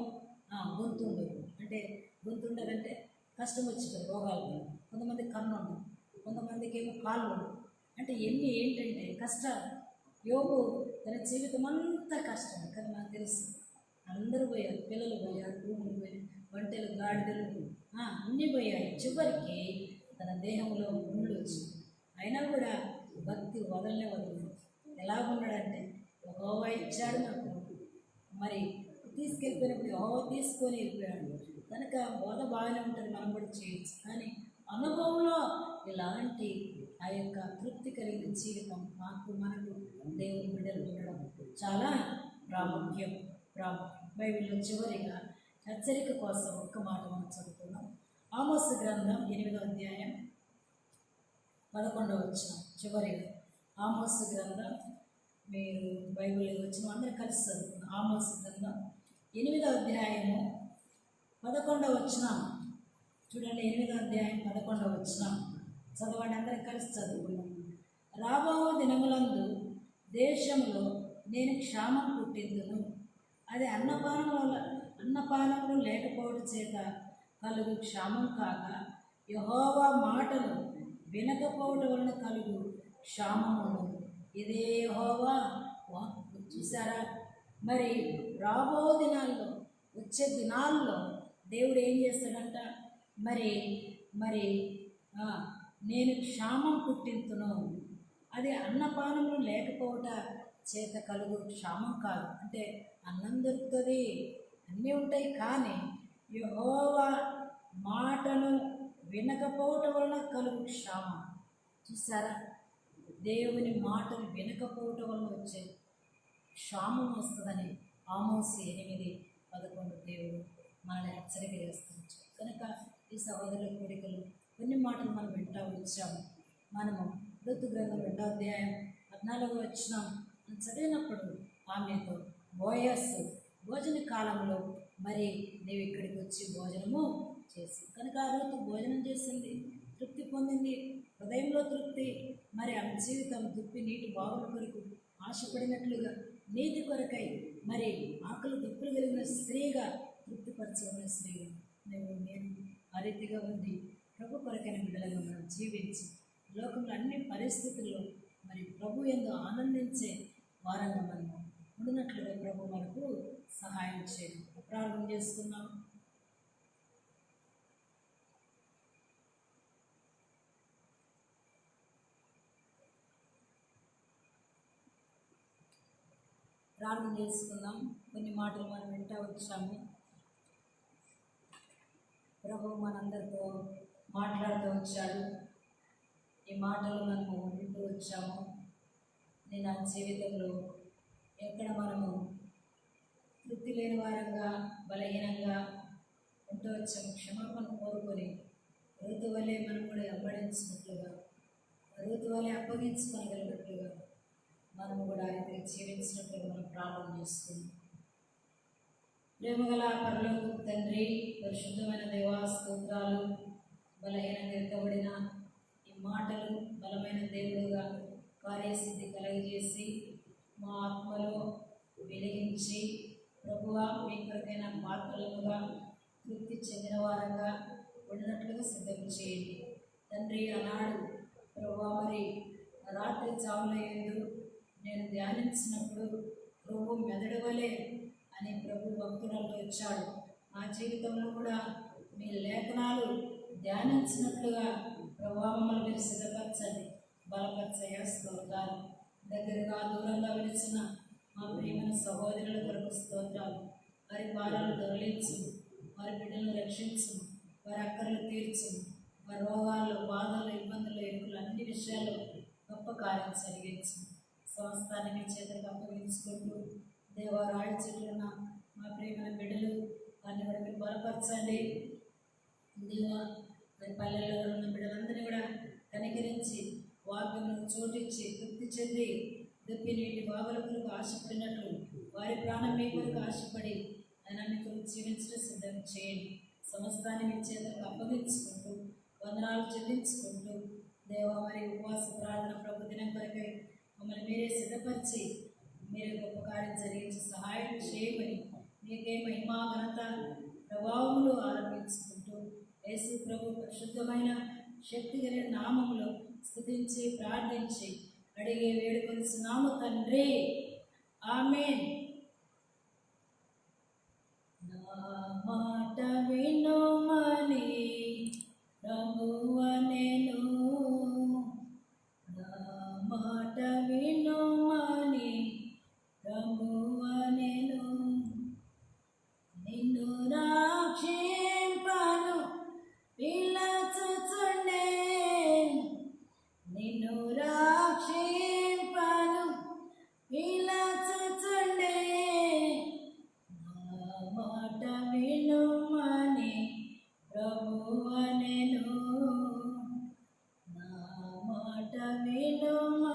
గొంతు ఉండదు, అంటే గొంతు ఉండదంటే కష్టం వచ్చింది రోగాలు. కొంతమంది కన్ను ఉండదు, కొంతమందికి ఏమో కాళ్ళు ఉండదు. అంటే ఏంటంటే కష్టాలు. యోగు తన జీవితం అంతా కష్టం. కానీ నాకు తెలుసు అందరూ పోయారు, పిల్లలు పోయారు, భూములు పోయారు, వంటలు, గాడిదలు అన్నీ పోయాయి. చివరికి తన దేహంలో ముళ్ళు వచ్చింది. అయినా కూడా భక్తి వదలలేదు. ఎలాగున్నాడంటే యెహోవా ఇచ్చాడు నాకు, మరి తీసుకెళ్ళిపోయినప్పుడు యెహోవా తీసుకొని వెళ్ళిపోయాడు. కనుక బోధ బాగానే ఉంటుంది, మనం కూడా చేయొచ్చు. కానీ అనుభవంలో ఇలాంటి ఆ యొక్క తృప్తి కలిగిన జీవితం మనకు దేవుని బిడ్డలు ఉండడం చాలా ప్రాముఖ్యం. బైబిల్లో చివరిగా హెచ్చరిక కోసం ఒక్క మాట మనం చదువుతున్నాం. ఆమోసు గ్రంథం 8వ అధ్యాయం 11వ వచనం. చివరిగా ఆమోసు గ్రంథం, మీరు బైబిల్లో వచ్చిన అందరూ కలిసి చదువుకున్నాం. ఆమోసు గ్రంథం 8వ అధ్యాయము 11వ వచనం చూడండి. 8వ అధ్యాయం 11వ వచనం చదవండి, అందరం కలిసి చదువుకున్నాం. రాబో దినములందు దేశంలో నేను క్షామం పుట్టిందును, అది అన్నపానములు లేకపోవడం చేత కలుగు క్షామం కాక యెహోవా మాటలు వినకపోవడం వలన కలుగు క్షామము. ఇదే యెహోవా వాక్కు. చూసారా, మరి రాబో దినాల్లో, వచ్చే దినాల్లో దేవుడు ఏం చేస్తాడంట, మరి నేను క్షామం పుట్టింతును, అది అన్నపానములు లేకపోవట చేత కలుగు క్షామం కాదు. అంటే అన్నం దొరుకుతుంది, అన్నీ ఉంటాయి, కానీ యెహోవా మాటను వినకపోవటం వలన కలుగు క్షామం. చూసారా, దేవుని మాటలు వినకపోవటం వలన వచ్చే క్షామం వస్తుందని ఆమోసు 8:11 దేవుడు మనల్ని హెచ్చరిక చేస్తుంది. కనుక ఈ సహోదరుల కోరికలు కొన్ని మాటలు మనం వింటూ వచ్చాము. మనము ఋతు గ్రంథం 2వ అధ్యాయం 14వ వచనం చదివినప్పుడు ఆమెతో బోయస్సు భోజన కాలంలో మరి నీవు ఇక్కడికి వచ్చి భోజనము చేసి, కనుక ఆ రోజు భోజనం చేసింది, తృప్తి పొందింది, హృదయంలో తృప్తి. మరి ఆమె జీవితం దుప్పి నీటి బావుల కొరకు ఆశపడినట్లుగా నీతి కొరకై మరి ఆకలి దుప్పులు కలిగిన స్త్రీగా తృప్తిపరచబడిన స్త్రీగా నేను ఆ రీతిగా ఉంది. ప్రభు కొరకైన బిడ్డలుగా మనం జీవించి లోకంలో అన్ని పరిస్థితుల్లో మరి ప్రభు యందు ఆనందించే వారంగా మనం ఉండినట్లుగా ప్రభు మనకు సహాయం చేయండి. ప్రారంభం చేసుకున్నాం. ప్రార్థన చేసుకుందాం. కొన్ని మాటలు మనం వింటూ వచ్చాము. ప్రభు మనందరితో మాట్లాడుతూ వచ్చాడు. ఈ మాటలు మనము వింటూ వచ్చాము. నేను నా జీవితంలో ఎక్కడ మనము తృప్తి లేని వారంగా బలహీనంగా ఉంటూ వచ్చాము, క్షమాపణ కోరుకొని ఋతు వలె మనం కూడా అప్పగించినట్లుగా, ఋతు వలె అప్పగించుకోగలిగినట్లుగా మనము కూడా అయితే జీవించినట్లుగా మనం ప్రార్థన చేసుకుందాం. ప్రేమగల పరలోకపు తండ్రి, పరిశుద్ధమైన దేవా స్తోత్రాలు. బలహీనంగా ఎక్కబడిన ఈ మాటలు బలమైన దేవుడుగా కార్యసిద్ధి కలుగజేసి మా ఆత్మలో వెలిగించి ప్రభువా మీ కొరకైన పాత్రలుగా తృప్తి చెందిన వారంగా ఉన్నట్లుగా సిద్ధం చేయండి తండ్రి. ఆనాడు ప్రభువా మరి రాత్రి చావుల యందు నేను ధ్యానించినప్పుడు ప్రభు మెదడవలే అని ప్రభు భక్తులలో వచ్చాడు. నా జీవితంలో కూడా మీ లేఖనాలు ధ్యానించినట్లుగా ప్రభావములు మీరు సిద్ధపరచండి, బలపరచయ్యా స్తోత్రాలు. దగ్గరగా దూరంగా విలిచిన మా ప్రియమైన సహోదరుల కొరకు స్తోత్రాలు. వారి భారాలు దొరలించు, వారి బిడ్డలను రక్షించు, వారి అక్కర్లు తీర్చు, వారి రోగాలు బాధలు ఇబ్బందులు ఎరుకులు అన్ని విషయాల్లో గొప్ప కార్యం జరిగించు. సంస్థాన్ని మీ చేతులకు అప్పగించుకుంటూ దేవారాయి చెట్లున్న మా ప్రియమైన బిడ్డలు వారిని కూడా మీరు బలపరచండి. దేవా మరి పల్లెల్లో ఉన్న బిడ్డలందరినీ కూడా కనికరించి వాక్యములకు చోటిచ్చి తృప్తి చెంది దుప్పి నీటి బావుల కొరకు ఆశపడినట్లు వారి ప్రాణం మీ కొరకు ఆశపడి ఆయన మీ కొరకు జీవించడం సిద్ధం చేయండి. సమస్తాన్ని మీ చేతులకు అప్పగించుకుంటూ వందనాలు చెల్లించుకుంటూ దేవా మరి ఉపవాస ప్రార్థన ప్రభు దినం కొరకై మమ్మల్ని మీరే సిద్ధపరిచి మీరే గొప్ప కార్యం జరిగించి సహాయం చేయమని మీకే మహిమా ఘనత ప్రభావములు ఆరంభించుకుంటూ యేసు ప్రభు పరిశుద్ధమైన శక్తి కలిగిన నామములో స్తుతించి ప్రార్థించి అడిగే వేడుకొనిచున్నాము తండ్రి, ఆమేన్. నా మాట వినుమని ప్రభువనెను, నా మాట వినుమని ప్రభువనెను, నిన్ను రక్షింపను పిలచుచుండే, నిన్ను రక్షింపను పిలచుచుండే, నా మాట వినుమని ప్రభువనెను, నా మాట వినుమని